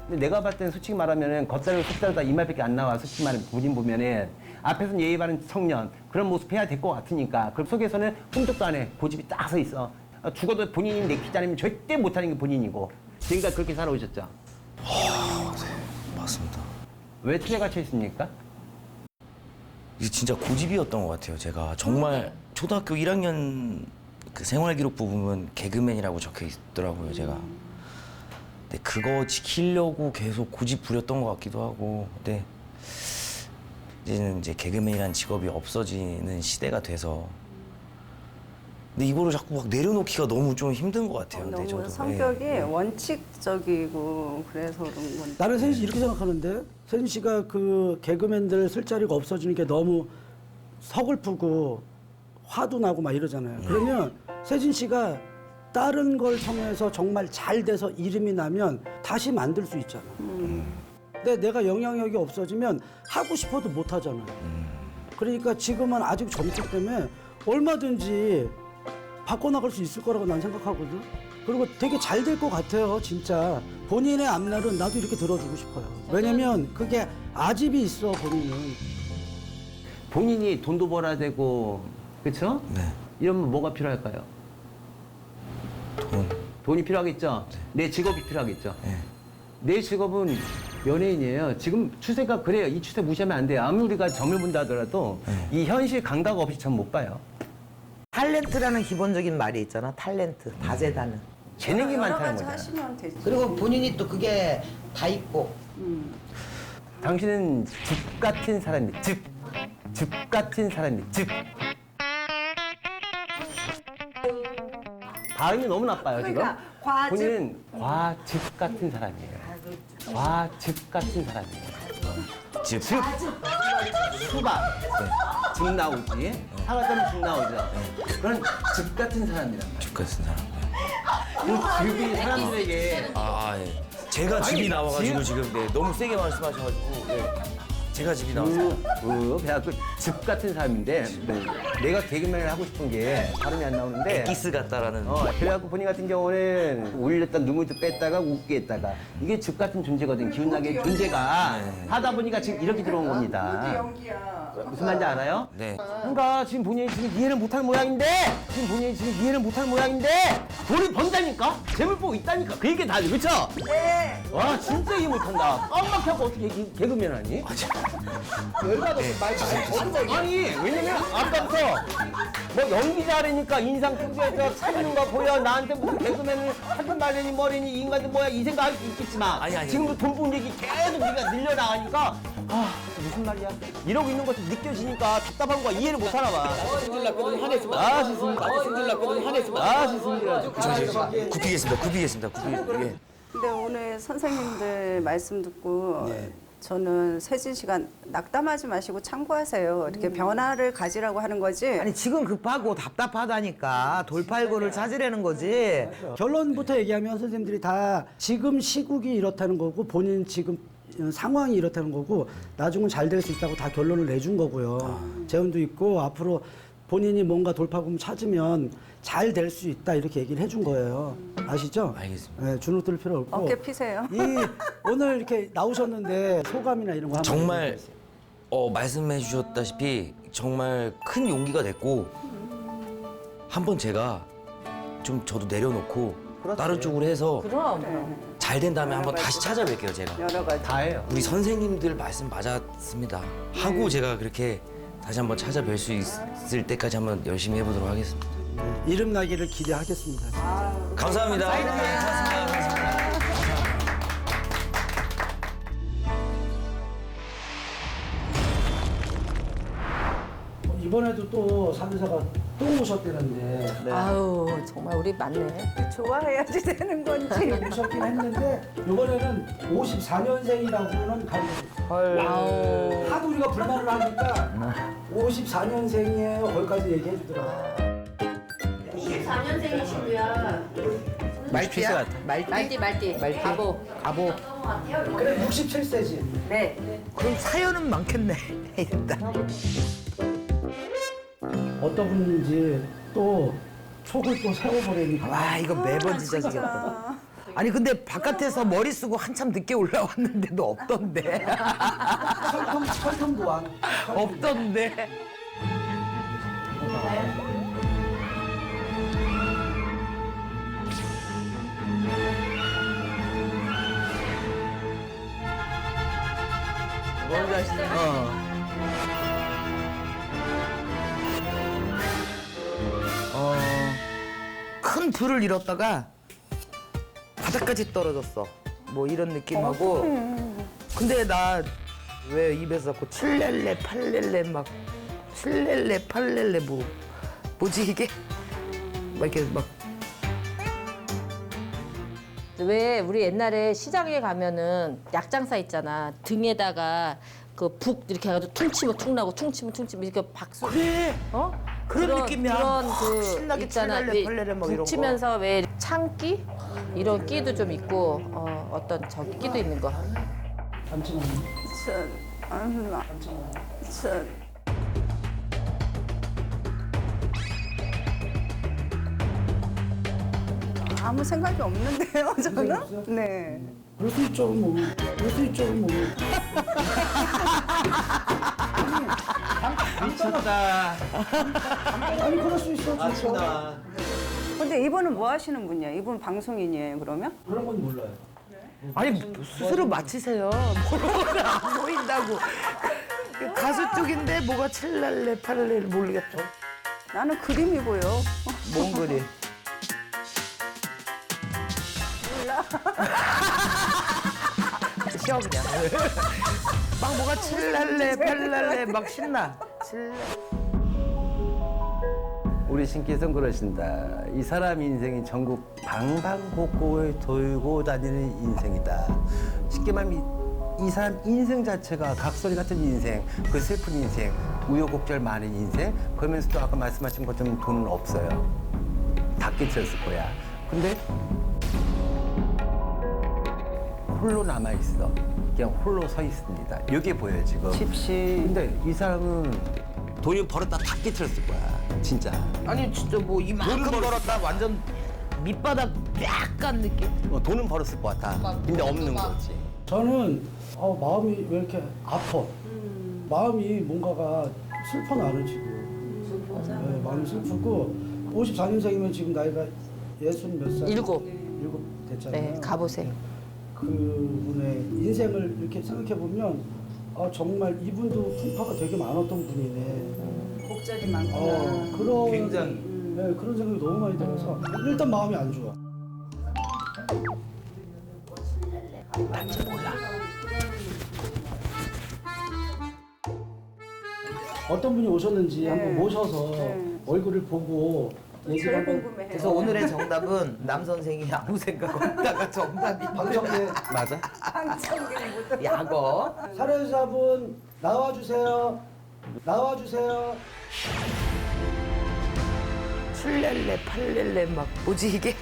근데 내가 봤을 때는 솔직히 말하면은 겉살로 속살다 이 말밖에 안 나와. 솔직히 말하면 본인 보면은 앞에서는 예의 바른 청년 그런 모습 해야 될 것 같으니까 그 속에서는 꿈쩍도 안 해. 고집이 딱 서 있어. 죽어도 본인이 내키지 않으면 절대 못하는 게 본인이고 지금까지 그렇게 살아오셨죠?
네, 맞습니다.
왜 틀에 갇혀 있습니까?
이게 진짜 고집이었던 것 같아요. 제가 정말 초등학교 1학년 그 생활기록부 보면 개그맨이라고 적혀 있더라고요. 제가. 근데 그거 지키려고 계속 고집 부렸던 것 같기도 하고. 근데 이제는 이제 개그맨이라는 직업이 없어지는 시대가 돼서. 근데 이거를 자꾸 막 내려놓기가 너무 좀 힘든 것 같아요. 근데
너무
저도.
성격이
예.
원칙적이고 그래서 그런 건데.
나는 세진 씨 이렇게 생각하는데 세진 씨가 그 개그맨들 쓸 자리가 없어지는 게 너무 서글프고 화도 나고 막 이러잖아요. 그러면 세진 씨가 다른 걸 통해서 정말 잘 돼서 이름이 나면 다시 만들 수 있잖아. 근데 내가 영향력이 없어지면 하고 싶어도 못 하잖아. 그러니까 지금은 아직 젊기 때문에 얼마든지 바꿔나갈 수 있을 거라고 난 생각하거든. 그리고 되게 잘 될 것 같아요, 진짜. 본인의 앞날은 나도 이렇게 들어주고 싶어요. 왜냐면 그게 아집이 있어, 본인은.
본인이 돈도 벌어야 되고 그렇죠?
네.
이러면 뭐가 필요할까요? 돈이 필요하겠죠? 내 직업이 필요하겠죠?
네.
내 직업은 연예인이에요. 지금 추세가 그래요. 이 추세 무시하면 안 돼요. 아무리 우리가 점을 본다 하더라도 이 현실 감각 없이 점 못 봐요.
탤런트라는 기본적인 말이 있잖아. 탤런트, 다재다능.
재능이
여러
많다는
가지
거잖아.
하시면 되지.
그리고 본인이 또 그게 다 있고.
당신은 즙 같은 사람이 즙 같은 사람이 즙. 발음이 너무 나빠요
그러니까
지금.
과즙.
본인은 과즙 같은 사람이에요. 과즙 같은 사람이에요.
집.
수박. 즙 나오지. 사과 때문에 즙 나오죠. 그런 즙 같은 사람이란 말이에요.
집 같은 사람.
그 즙이 사람들에게
예. 제가 즙이 나와가지고 지금 네, 너무 세게 말씀하셔가지고 네. 제가 즙이 나왔어요.
내가 그즙 같은 사람인데 내가 개그맨을 하고 싶은 게 발음이 안 나오는데
엑기스 같다라는.
그래갖고 본인 같은 경우는 울렸다 눈물도 뺐다가 웃게 했다가 이게 즙 같은 존재거든. 기운나게 존재가 하다 보니까 지금 이렇게 들어온 겁니다.
연기야.
무슨 말인지 알아요?
네.
그러니까 지금 본인이 지금 이해를 못할 모양인데 돈을 번다니까? 재물복 있다니까? 그 얘기 다 알죠? 그쵸?
네.
와 진짜 이해 못한다. 깜빡 하고 어떻게 개그맨 하니? 열받아서 아니 왜냐면 아까부터 뭐 연기 잘하니까 인상 투구해서 찾는 거 보여 나한테 무슨 개그맨을 하든 말이니 뭐래니 이 인간들 뭐야 이 생각 있겠지만
아니.
지금도 돈 번 얘기 계속 네가 늘려나가니까 아 무슨 말이야 이러고 있는 것도 느껴지니까 답답한 거야 이해를 못하나 봐. 아 좋습니다. 아 좋습니다.
굽히겠습니다. 예.
근데 오늘 선생님들 말씀 듣고 저는 세진 씨가 낙담하지 마시고 참고하세요. 이렇게 변화를 가지라고 하는 거지.
아니 지금 급하고 답답하다니까 돌팔구를 찾으려는 거지.
결론부터 얘기하면 선생님들이 다 지금 시국이 이렇다는 거고 본인 지금 상황이 이렇다는 거고 나중은 잘 될 수 있다고 다 결론을 내준 거고요. 재원도 있고 앞으로 본인이 뭔가 돌파구를 찾으면 잘 될 수 있다 이렇게 얘기를 해준 거예요. 아시죠?
알겠습니다.
네, 주눅 들 필요 없고.
어깨 피세요.
오늘 이렇게 나오셨는데 소감이나 이런 거 한번
정말
얘기해주세요.
말씀해 주셨다시피 정말 큰 용기가 됐고 한번 제가 좀 저도 내려놓고 다른 쪽으로 해서
그럼.
잘 된 다음에 한번 다시 찾아뵐게요 제가.
여러 가지.
다 해요.
우리 선생님들 말씀 맞았습니다. 하고 제가 그렇게 다시 한번 찾아뵐 수 있을 때까지 한번 열심히 해보도록 하겠습니다.
이름 나기를 기대하겠습니다.
감사합니다. 고맙습니다.
이번에도 또 사무사가 또 오셨대는데
아유 정말 우리 맞네.
좋아해야지 되는 건지.
오셨긴 했는데 이번에는 54년생이라고는 가르쳐
아우.
하도 우리가 불만을 하니까 54년생이에요. 거기까지 얘기해 주더라고요.
24년생이시고요.
말띠야?
말띠. 바보.
그래 67세지.
네.
그럼 사연은 많겠네. 일단.
어떤 분인지 또 촉을 또 세워버리니까.
와 이거 매번 진짜 지겹다. 아니 근데 바깥에서 머리 쓰고 한참 늦게 올라왔는데도 없던데.
설탕도안.
없던데. 뭔지 아시죠? 큰 불을 잃었다가 바닥까지 떨어졌어. 뭐 이런 느낌하고. 근데 나 왜 입에서 자꾸 7렐레, 8렐레 막 7렐레, 8렐레 뭐지 이게? 막 이렇게 막
왜 우리 옛날에 시장에 가면은 약장사 있잖아. 등에다가 그 북 이렇게 해가지고 퉁 치면 퉁 나고 퉁 치면 퉁 치면 이렇게 박수.
그래.
어?
그런 느낌이야.
그런 그
신나게
있잖아.
칠렐레, 펄렐레 막 이런 거.
북치면서 왜 창기 이런 끼도 좀 있고 어떤 저기 끼도 있는 거.
잠시만요.
아무 생각이 없는데요, 저는? 네.
그럴 수 있죠, 뭐.
미쳤다.
아니, 그럴 수 있어, 진짜.
근데 이분은 뭐 하시는 분이에요? 이분 방송인이에요, 그러면?
그런 건 몰라요.
아니 스스로 맞히세요. 뭐가 안 보인다고. 가수 쪽인데 뭐가 7렐레, 8렐레 모르겠어.
나는 그림이 보여.
뭔 그리? 쉬어 그냥. 막 뭐가 7렐레, 8렐레 막 신나. 7렐레.
우리 신께서는 그러신다. 이 사람 인생이 전국 방방곡곡을 돌고 다니는 인생이다. 쉽게 말하면 이 사람 인생 자체가 각설이 같은 인생, 그 슬픈 인생, 우여곡절 많은 인생, 그러면서도 아까 말씀하신 것처럼 돈은 없어요. 다 끼쳤을 거야. 근데 홀로 남아 있어. 그냥 홀로 서 있습니다. 이게 보여요 지금.
집시.
근데 이 사람은 돈을 벌었다 다 깨트렸을 거야. 진짜.
아니 진짜 뭐 이만큼 벌었다 완전 밑바닥 약간 느낌.
돈은 벌었을 것 같아. 근데 없는 거지.
저는 마음이 왜 이렇게 아파? 마음이 뭔가가 슬퍼 나는 지금. 네, 마음이 슬프고 54년생이면 지금 나이가 60몇 살?
일곱.
일곱 됐잖아요.
네, 가보세요.
그분의 인생을 이렇게 생각해 보면 정말 이분도 풍파가 되게 많았던 분이네.
복절이 많구나.
그런
굉장히.
네, 그런 생각이 너무 많이 들어서 일단 마음이 안 좋아. 어떤 분이 오셨는지 한번 모셔서 얼굴을 보고 얘기를
제일
한번
궁금해요.
그래서 오늘의 정답은 남 선생이 아무 생각 없다가 정답이
방청객
맞아?
약어.
사례자분 나와주세요. 나와주세요.
출렐레 팔렐레 막 뭐지 이게?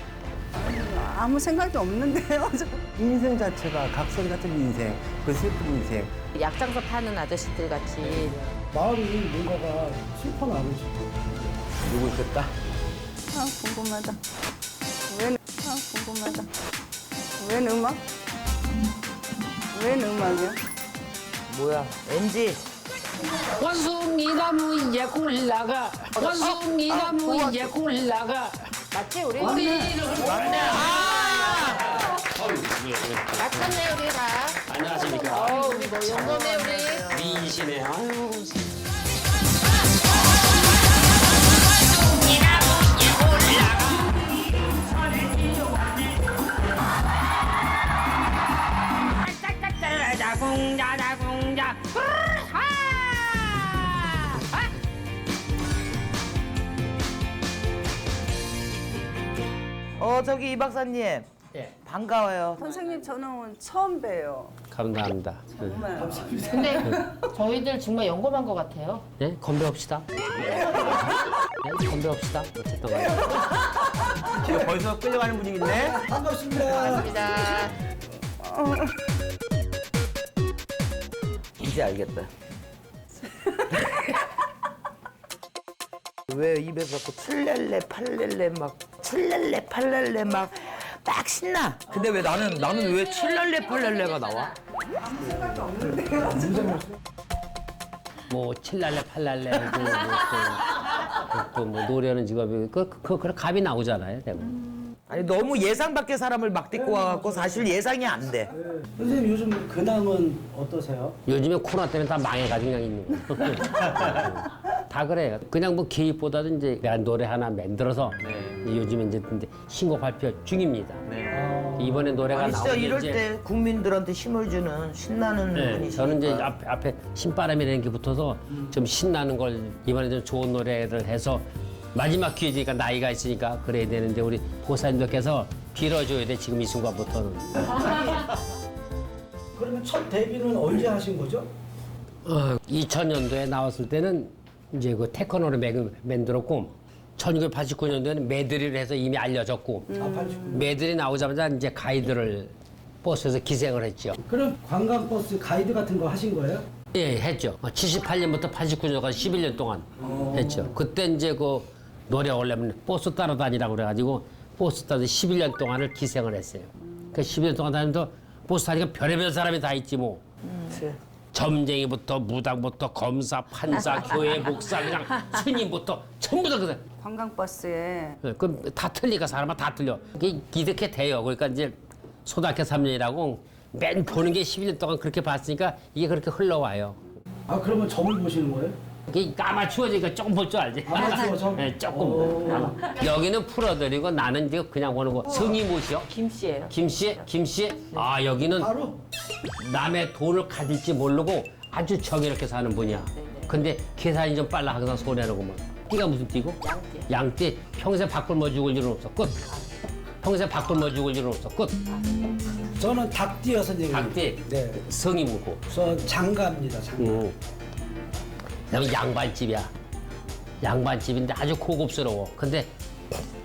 아무 생각이 없는데요.
인생 자체가 각설 같은 인생, 그 슬픈 인생.
약장사 파는 아저씨들 같이.
마음이 뭔가가 슬퍼 나는 지금.
누구 있을까?
아, 궁금하다. 궁금하다. 웬 음악? 웬 음악이야?
뭐야? NG.
원숭이나무 이제 굴러가. 원숭이나무 이제 굴러가.
맞지 우리? 맞네. 맞췄네 우리가.
안녕하십니까.
우리 뭐 용감해 우리.
미인이시네. 아유.
저기 이 박사님.
예.
반가워요.
선생님 저는 처음 봬요.
감사합니다.
정말.
근데 저희들 정말 영검한 것 같아요.
네, 건배합시다. 네, 건배합시다. 어쨌든 간에.
지금 벌써 끌려가는 분위기인데?
반갑습니다.
자,
이제 알겠다. 왜 입에서 자꾸 출렐레 팔렐레 막 출렐레 팔렐레 막 신나. 근데 왜 나는 왜 칠렐레 팔렐레가 나와?
뭐 칠랄레 팔랄레 하고 또뭐 노래하는 직업이 그런 값이 나오잖아요. 대부분.
아니 너무 예상 밖의 사람을 막 데리고 와갖고 사실 예상이 안 돼.
선생님 요즘 근황은 어떠세요?
요즘에 코로나 때문에 다 망해가지고 그냥 있는 거예요. 다 그래요. 그냥 뭐 기획보다도 이제 내가 노래 하나 만들어서 요즘에 이제 신곡 발표 중입니다. 이번에 노래가
아니 진짜
나오는데
이럴
이제
때 국민들한테 힘을 주는 신나는
네,
분이시니까.
저는 이제 앞에 신바람이라는 게 붙어서 좀 신나는 걸 이번에 좀 좋은 노래를 해서 마지막 기회니까 나이가 있으니까 그래야 되는데 우리 보사님들께서 빌어줘야 돼 지금 이 순간부터는.
그러면 첫 데뷔는 언제 하신 거죠?
2000년도에 나왔을 때는 이제 그 테크노를 만들었고 1989년도에는 메드리를 해서 이미 알려졌고 메드리 나오자마자 이제 가이드를 버스에서 기생을 했죠.
그럼 관광버스 가이드 같은 거 하신 거예요?
예, 했죠. 78년부터 89년까지 11년 동안 했죠. 그때 이제 그 노래 올려면 버스 따라다니라고 그래가지고 버스 타서 11년 동안을 기생을 했어요. 그 11년 동안 다니면서 버스 타니까 별의별 사람이 다 있지 뭐. 점쟁이부터 무당부터 검사, 판사, 교회 목사 그냥 스님부터 전부 다 그래.
관광버스에
그럼 다 틀리니까 사람은 다 틀려. 이게 이렇게 돼요. 그러니까 이제 초등학교 3년이라고 맨 보는 게 11년 동안 그렇게 봤으니까 이게 그렇게 흘러와요.
그러면 점을 보시는 거예요?
이게 아마추어니까 조금 볼 줄 알지?
아마추어 점?
네, 조금. 여기는 풀어드리고 나는 이제 그냥 보는 거. 성이 뭐시요?
김씨예요.
김씨? 김씨? 아, 여기는
바로?
남의 돈을 가질지 모르고 아주 정의롭게 사는 분이야. 근데 계산이 좀 빨라 항상 손해라고만. 띠가 무슨 띠고?
양띠.
양띠. 평생 밥굶어 죽을 일은 없어. 끝. 평생 밥굶어 죽을 일은 없어. 끝.
저는 닭띠요 선생님.
닭띠.
네.
성이 뭐고?
저 장가입니다. 장가.
여기 양반집이야. 양반집인데 아주 고급스러워. 근데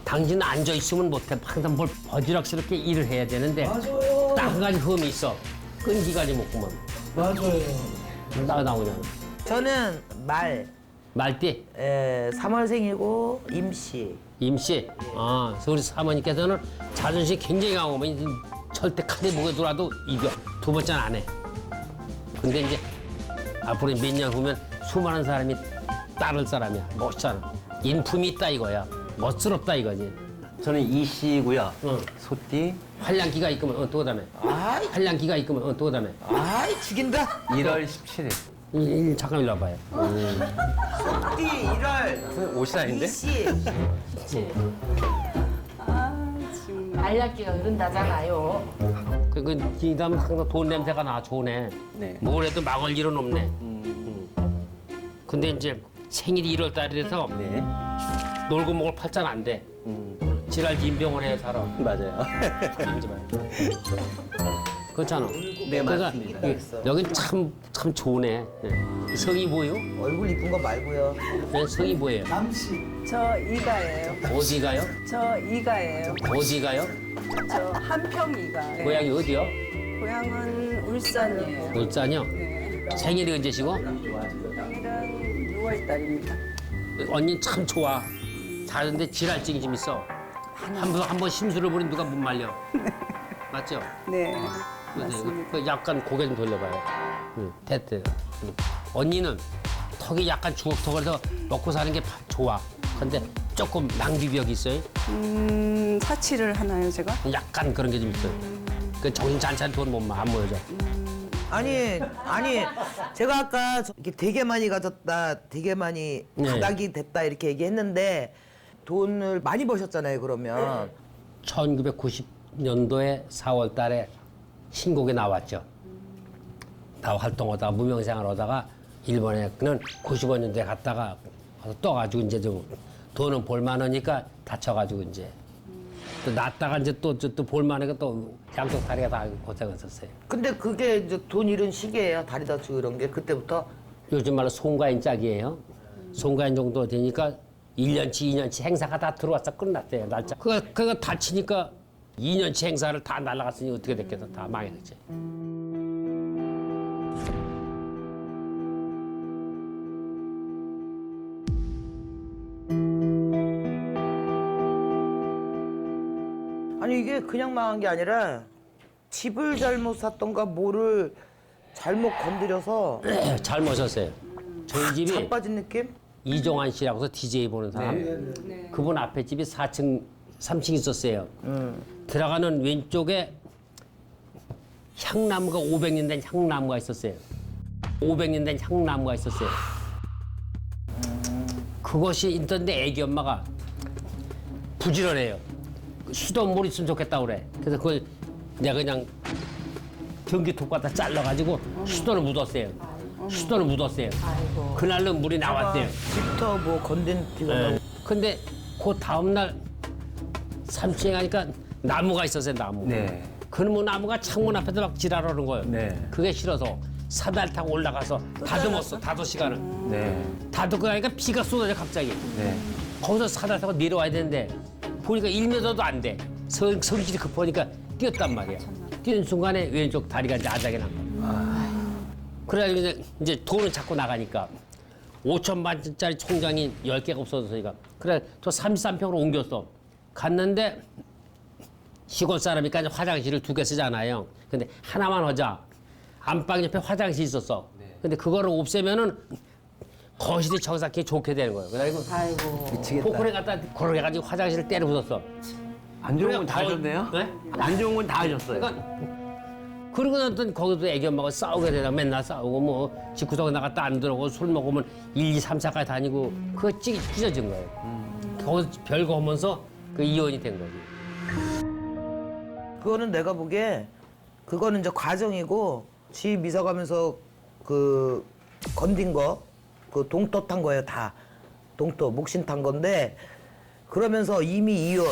당신은 앉아 있으면 못해. 항상 뭘 버지락스럽게 일을 해야 되는데
맞아요.
딱 한 가지 흠이 있어. 끈기가지 못구먼.
맞아요.
나오잖아.
저는
말띠,
3월생이고 임씨.
임씨. 아, 우리 사모님께서는 자존심 굉장히 강하면 절대 칼에 목에 들어와도 이겨. 두 번째는 안 해. 근데 이제 앞으로 몇 년 후면 수많은 사람이 따를 사람이야. 멋있잖아. 인품이 있다 이거야. 멋스럽다 이거지.
저는 이씨고요.
응.
소띠
한량기가 있으면 또 그다음에.
아이,
한량기가 있으면 또 그다음에.
아이 죽인다.
1월 17일.
잠깐 일로 와봐요.
띠 1월.
옷이 아닌데?
이씨.
알약기가 흐른다잖아요.
이 다음은 항상 돈 냄새가 나 좋네.
네.
뭘 해도 막을 일은 없네. 근데 이제 생일이 1월 달이라서
네.
놀고 먹을 팔자는 안 돼. 지랄 인병원에 살아.
맞아요.
하지 마요. 그렇잖아.
네,
그러니까
맞습니다.
여긴 참 좋네. 예. 성이 뭐요?
얼굴 이쁜 거 말고요.
네, 성이 뭐예요?
남씨.
저 이가예요.
어디 가요?
저 이가예요.
어디 가요?
저 한평이가.
고향이 어디요?
고향은 울산이에요.
울산이요?
네.
생일이 언제시고?
생일은 6월 달입니다.
언니 참 좋아. 잘하는데 지랄증이 좀 있어. 한번 심술을 부린 누가 못 말려. 맞죠?
네.
그래서
맞습니다.
그 약간 고개 좀 돌려봐요. 됐대. 언니는 턱이 약간 주걱턱에서 먹고 사는 게 좋아. 근데 조금 낭비벽이 있어요.
사치를 하나요, 제가?
약간 그런 게 좀 있어요. 그 정신 잘 차린 돈 안 모여져.
아니 제가 아까 이렇게 되게 많이 가졌다, 되게 많이
네.
바닥이 됐다 이렇게 얘기했는데 돈을 많이 버셨잖아요. 그러면
1990년도에 4월 달에 신곡이 나왔죠. 나 활동하다가 무명생활 하다가 일본에는 95년도에 갔다가 떠가지고 이제 좀 돈은 볼만하니까 다쳐가지고 이제 또 났다가 이제 또 볼만하니까 또 양쪽 다리가 다 고생했었어요.
근데 그게 이제 돈 잃은 시기예요. 다리 다치고 이런 게 그때부터.
요즘 말로 송가인 짝이에요. 송가인 정도 되니까 1년치, 2년치 행사가 다 들어와서 끝났대요, 날짜. 그거 다치니까 2년치 행사를 다 날라갔으니 어떻게 됐겠어, 다 망했지.
아니 이게 그냥 망한 게 아니라 집을 잘못 샀던가 뭐를 잘못 건드려서
잘 모셨어요. 저희 집이
자빠진 느낌?
이종환 씨라고 해서 DJ 보는 사람. 그분 앞에 집이 4층, 3층 있었어요. 들어가는 왼쪽에 향나무가 500년 된 향나무가 있었어요. 500년 된 향나무가 있었어요. 그것이 있던데 애기 엄마가 부지런해요. 수돗물 있으면 좋겠다고 그래. 그래서 그걸 내가 그냥 전기톱 갖다 잘라가지고 수도를 묻었어요. 수도를 묻었어요. 그날로 물이 나왔대요.
집부터 뭐 건든 티가
네.
나고.
근데 그 다음날 3층에 가니까 나무가 있었어요, 나무.
네.
그놈의 나무가 창문 앞에서 막 지랄하는 거예요.
네.
그게 싫어서 사다리 타고 올라가서 다듬었어, 5시간을.
네.
다듬고 나니까 비가 쏟아져, 갑자기.
네.
거기서 사다리 타고 내려와야 되는데 보니까 1m도 안 돼. 성질이 급하니까 뛰었단 말이야. 뛰는 순간에 왼쪽 다리가 이제 아작이 난 거야. 그래가지고 이제 돈을 자꾸 나가니까 5천만 원짜리 총장이 10개가 없어졌으니까 그래 또 33평으로 옮겼어. 갔는데 시골 사람이니까 이제 화장실을 2개 쓰잖아요. 근데 하나만 하자. 안방 옆에 화장실이 있었어. 근데 그거를 없애면은 거실이 저기서 좋게 되는 거예요. 그래가지고
미치겠다.
포크레 갖다 걸어가지고 화장실을 때려 부쉈어.
안 좋은 건 다
그래,
하셨네요?
네?
안 좋은 건 다 하셨어요.
그러고 나서 거기서 애기 엄마가 싸우게 되다 맨날 싸우고 뭐 집구석에 나갔다 안 들어오고 술 먹으면 1, 2, 3, 4까지 다니고 그거 찢어진 거예요. 거기서 별거 하면서 그 이혼이 된 거지.
그거는 내가 보기에 그거는 이제 과정이고 집 이사 가면서 그 건든 거, 그 동토 탄 거예요 다. 동토 목신 탄 건데 그러면서 이미 이혼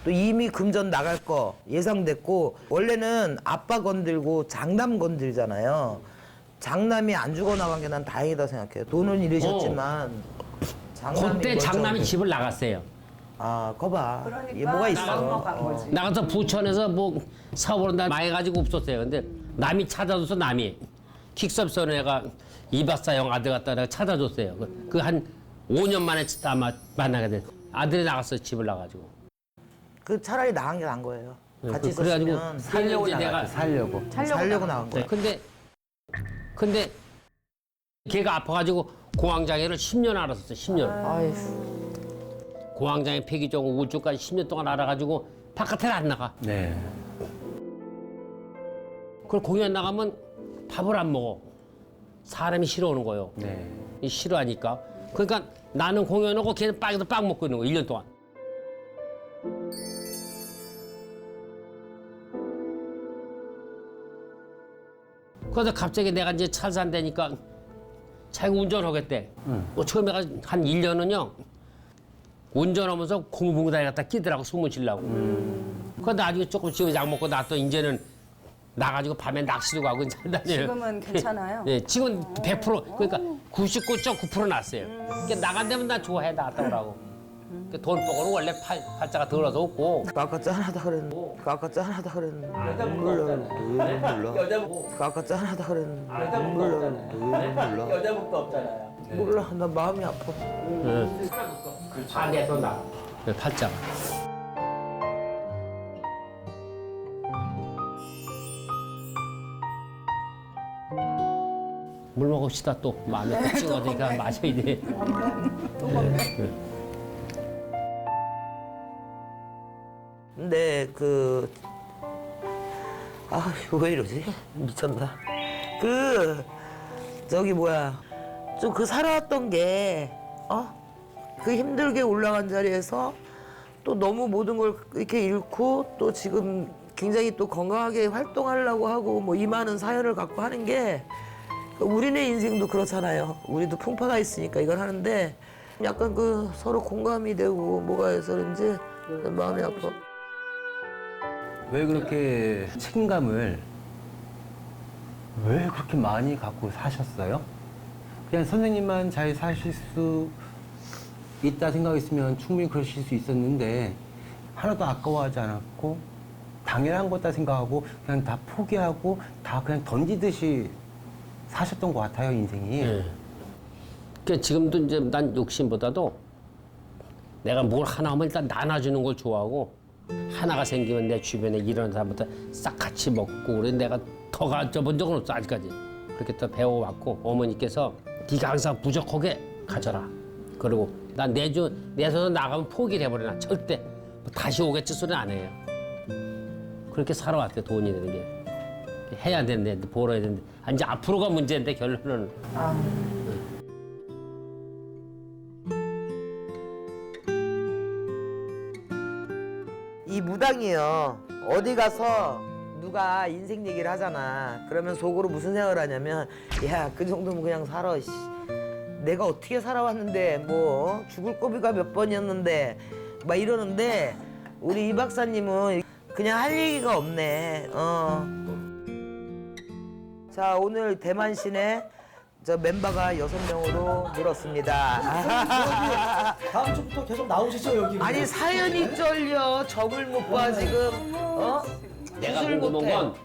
또 이미 금전 나갈 거 예상됐고 원래는 아빠 건들고 장남 건들잖아요. 장남이 안 죽어 나간 게 난 다행이다 생각해요. 돈은 잃으셨지만 장남이
그때
멀쩡하게.
장남이 집을 나갔어요.
아, 거봐.
그러니까
얘 뭐가 있어.
넘어간 거지.
나가서 부천에서 뭐 사업을 한다 망해가지고 없었어요. 근데 남이 찾아줘서 남이 킥섭선 애가 이박사형 아들 갖다 내가 찾아줬어요. 그 한 5년 만에 아마 만나게 돼. 아들이 나갔어 집을 나가지고.
그 차라리 나간 게 나은 거예요. 같이
그래가지고
있었으면
살려고
이제
나갔죠. 살려고.
살려고 나간 거야.
근데 걔가 아파가지고 공황장애를 10년 앓았었어. 10년. 공황장애 폐기종 우울증까지 10년 동안 앓아가지고 바깥에 안 나가.
네.
그걸 공연 나가면 밥을 안 먹어. 사람이 싫어오는 거예요.
네.
싫어하니까. 그러니까 나는 공연하고 걔는 빵에서 빵 먹고 있는 거야. 1년 동안. 그래서 갑자기 내가 이제 차 산다니까 자기가 운전하겠대. 처음에 한 1년은요. 운전하면서 공부다리 갖다 끼더라고 숨을 쉬려고. 그래서 나중에 조금씩 약 먹고 나또 이제는 나가지고 밤에 낚시도 가고 이제 다녀요.
지금은 괜찮아요?
네, 지금 100% 그러니까 99.9% 났어요. 그러니까 나간다면 나 좋아해 나갔다 오라고. 돈 뻑은 원래 팔자가 더러서 없고.
아까 짠하다 그랬는데. 아까 짠하다 그랬는데. 몰라. 아까 짠하다 그랬는데. 몰라.
여자복도 없잖아요.
몰라. 나 마음이 아파.
반대에서 나. 팔자가. 물 먹읍시다 또 마음에 또 찍어니까 마셔야 돼.
근데 왜 이러지? 미쳤나? 저기 뭐야. 좀 살아왔던 게, 그 힘들게 올라간 자리에서 또 너무 모든 걸 이렇게 잃고 또 지금 굉장히 또 건강하게 활동하려고 하고 뭐 이 많은 사연을 갖고 하는 게 우리네 인생도 그렇잖아요. 우리도 풍파가 있으니까 이걸 하는데 약간 서로 공감이 되고 뭐가 해서 그런지 마음이 아파.
왜 그렇게 책임감을 왜 그렇게 많이 갖고 사셨어요? 그냥 선생님만 잘 사실 수 있다 생각했으면 충분히 그러실 수 있었는데 하나도 아까워하지 않았고 당연한 거다 생각하고 그냥 다 포기하고 다 그냥 던지듯이 사셨던 것 같아요, 인생이.
네. 그러니까 지금도 이제 난 욕심보다도 내가 뭘 하나 하면 일단 나눠주는 걸 좋아하고 하나가 생기면 내 주변에 이런 사람부터 싹 같이 먹고 그래 내가 더 가져본 적은 없어 아직까지. 그렇게 또 배워왔고 어머니께서 네가 항상 부족하게 가져라. 그리고 난 내 손으로 나가면 포기를 해버려. 나 절대 뭐 다시 오겠지 소리는 안 해요. 그렇게 살아왔대 돈이 되는 게. 해야 되는데 벌어야 되는데 이제 앞으로가 문제인데 결론은
이 무당이요. 어디 가서 누가 인생 얘기를 하잖아. 그러면 속으로 무슨 생각을 하냐면 야, 그 정도면 그냥 살아. 씨. 내가 어떻게 살아왔는데 뭐 죽을 고비가 몇 번이었는데 막 이러는데 우리 이 박사님은 그냥 할 얘기가 없네. 자, 오늘 대만신에 저 멤버가 6명으로 늘었습니다.
다음 주부터 계속 나오시죠 여기.
아니 사연이 쩔려. 점을 못 봐 지금.
내가
구슬
궁금한
못해.
건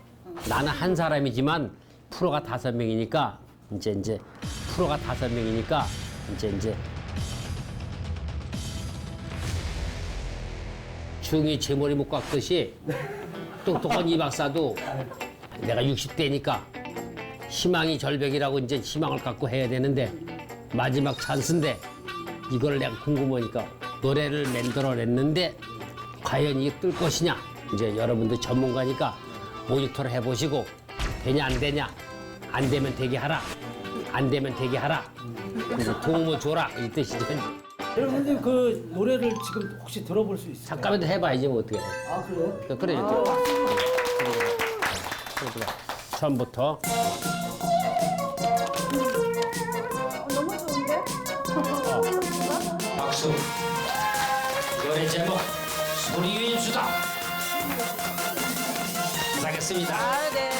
나는 한 사람이지만 프로가 5명이니까 이제 프로가 5명이니까 이제 중이 제 머리 못 깎듯이 똑똑한 이 박사도 내가 60대니까 희망이 절벽이라고 이제 희망을 갖고 해야 되는데 마지막 찬스인데 이걸 내가 궁금하니까 노래를 만들어냈는데 과연 이게 뜰 것이냐 이제 여러분들 전문가니까 모니터를 해보시고 되냐 안 되냐 안 되면 되게 하라 안 되면 되게 하라 이제 도움을 줘라 이 뜻이죠.
여러분 선생님 그 노래를 지금 혹시 들어볼 수 있어요?
잠깐만 해봐야지 뭐 어떻게 해.
아 그래요?
그래 이제 처음부터
너무 좋은데?
박수. 노래 제목 소리 윤수다. 시작하겠습니다.
네.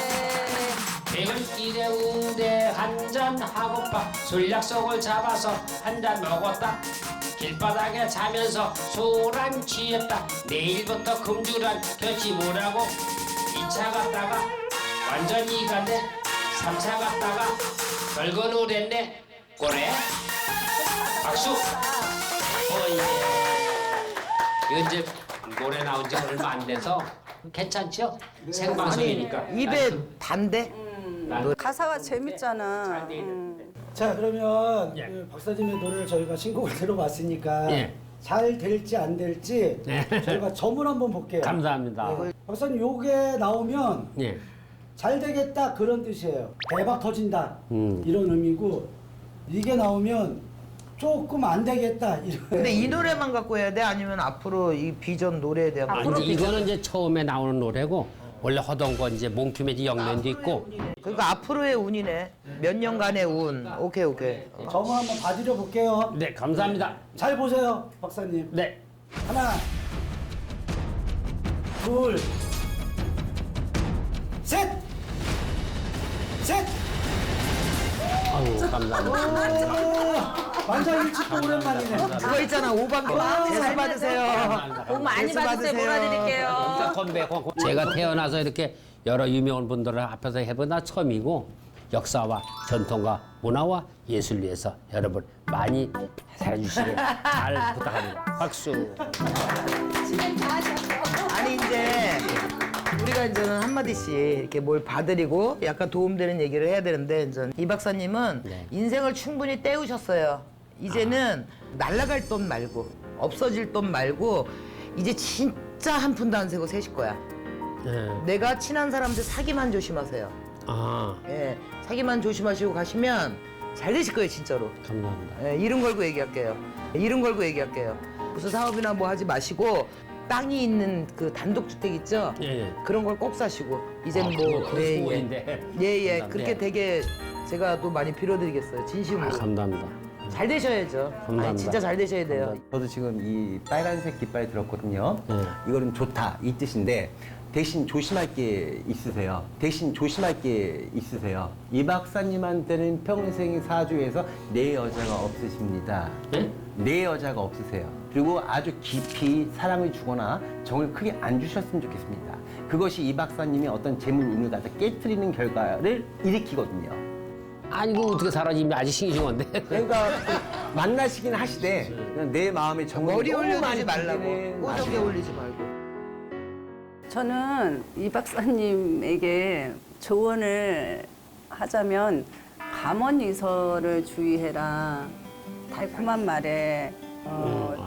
퇴근길에 우대 한잔 하고파 술 약속을 잡아서 한 잔 먹었다. 길바닥에 자면서 술안 취했다. 내일부터 금주란 결심을 하고 2차 갔다가 완전히 가네. 3차 갔다가 별건 우랬네. 꼬래 박수. 예. 이건 이제 노래 나온 지 얼마 안 돼서 괜찮죠? 생방송이니까.
입에 단데?
가사가 재밌잖아.
자 그러면
예.
그 박사님의 노래를 저희가 신곡을 들어봤으니까
예.
잘 될지 안 될지
예.
저희가 점을 한번 볼게요.
감사합니다.
네. 박사님 요게 나오면
예.
잘 되겠다 그런 뜻이에요. 대박 터진다
음.
이런 의미고 이게 나오면 조금 안 되겠다 이런.
근데 이 노래만 갖고 해야 돼? 아니면 앞으로 이 비전 노래에 대한
아, 이제 이거는 이제 처음에 나오는 노래고 원래 하던 건 이제 몽키매지 영면도 있고.
그러니까 앞으로의 운이네. 몇 년간의 운. 오케이.
점을 한번 봐드려 볼게요.
네, 감사합니다.
잘 보세요, 박사님.
네.
하나, 둘, 셋, 셋.
아유, 감사합니다.
오, 만장일치도 오랜만이네.
그거 있잖아. 오방교. 재수 받으세요.
복 많이
재수
받으세요. 몰아드릴게요.
제가 태어나서 이렇게 여러 유명한 분들 앞에서 해본 나 처음이고 역사와 전통과 문화와 예술 위해서 여러분 많이 사랑해주시길 잘 부탁합니다. 박수.
아니 이제 우리가 이제는 한마디씩 이렇게 뭘 봐드리고 약간 도움되는 얘기를 해야 되는데 이제 이 박사님은
네.
인생을 충분히 때우셨어요. 이제는 날아갈 돈 말고 없어질 돈 말고 이제 진짜 한 푼도 안 세고 세실 거야.
네.
내가 친한 사람들 사기만 조심하세요.
아,
예, 사기만 조심하시고 가시면 잘 되실 거예요, 진짜로.
감사합니다.
예, 이름 걸고 얘기할게요. 이름 걸고 얘기할게요. 무슨 사업이나 뭐 하지 마시고 땅이 있는 그 단독주택 있죠?
예, 예.
그런 걸 꼭 사시고 이제는 뭐
그거 소원인데.
예,
감사합니다.
그렇게 되게 제가 또 많이 빌어드리겠어요, 진심으로.
아, 감사합니다.
잘 되셔야죠.
감사합니다.
아니, 진짜 잘 되셔야 돼요.
저도 지금 이 빨간색 깃발 들었거든요.
네.
이거는 좋다 이 뜻인데 대신 조심할 게 있으세요. 대신 조심할 게 있으세요. 이 박사님한테는 평생 사주에서 내 여자가 없으십니다.
네?
내 여자가 없으세요. 그리고 아주 깊이 사랑을 주거나 정을 크게 안 주셨으면 좋겠습니다. 그것이 이 박사님이 어떤 재물 운을 갖다 깨트리는 결과를 일으키거든요.
아니, 그 어떻게 사라지면 아직 싱싱한데.
그러니까 만나시긴 하시되 그냥 내 마음에 정을
머리
너무
올려주지
많이
말라고.
끼치는
꼬적에 올리지 말고.
저는 이 박사님에게 조언을 하자면 감언이설을 주의해라. 달콤한 말에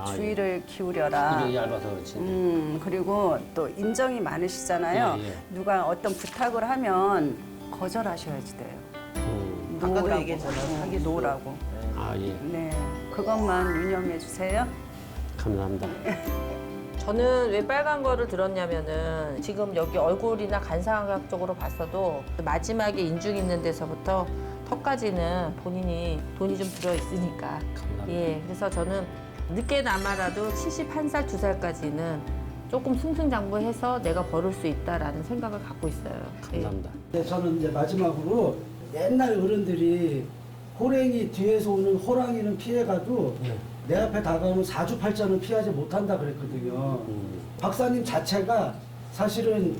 주의를 기울여라.
근육이 얇아서 그렇지.
그리고 또 인정이 많으시잖아요.
예, 예.
누가 어떤 부탁을 하면 거절하셔야지 돼요.
아까도
노라고.
얘기했잖아요. 사기
노라고.
아, 예.
네, 그것만 유념해 주세요.
감사합니다.
저는 왜 빨간 거를 들었냐면은 지금 여기 얼굴이나 간상학적으로 봤어도 마지막에 인중 있는 데서부터 턱까지는 본인이 돈이 좀 들어 있으니까. 예, 그래서 저는 늦게나마라도 71살, 2살까지는 조금 승승장구해서 내가 벌을 수 있다라는 생각을 갖고 있어요. 예.
감사합니다.
네, 저는 이제 마지막으로 옛날 어른들이 호랭이 뒤에서 오는 호랑이는 피해가도 내 앞에 다가오는 사주팔자는 피하지 못한다 그랬거든요. 박사님 자체가 사실은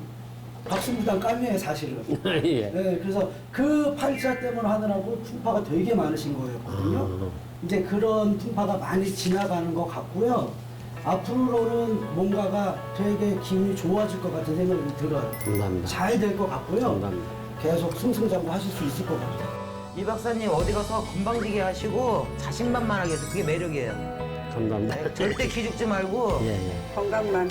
박수무당 까미예요, 사실은.
예.
네, 그래서 그 팔자 때문에 하느라고 풍파가 되게 많으신 거였거든요. 이제 그런 풍파가 많이 지나가는 것 같고요. 앞으로는 뭔가가 되게 기운이 좋아질 것 같은 생각이 들어요.
감사합니다.
잘 될 것 같고요.
감사합니다.
계속 승승장구 하실 수 있을 것 같아요.
이 박사님 어디 가서 건방지게 하시고 자신만만하게 해서 그게 매력이에요.
감사합니다.
절대 기죽지 말고
예, 예.
건강만.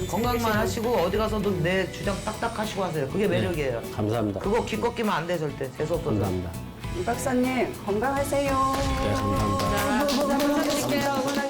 건강만 하시고 어디 가서도 내 주장 딱딱 하시고 하세요. 그게 매력이에요.
감사합니다.
그거 기껏기면 안 돼 절대. 재수없어서.
감사합니다.
이 박사님 건강하세요.
네, 감사합니다.
감사드릴게요.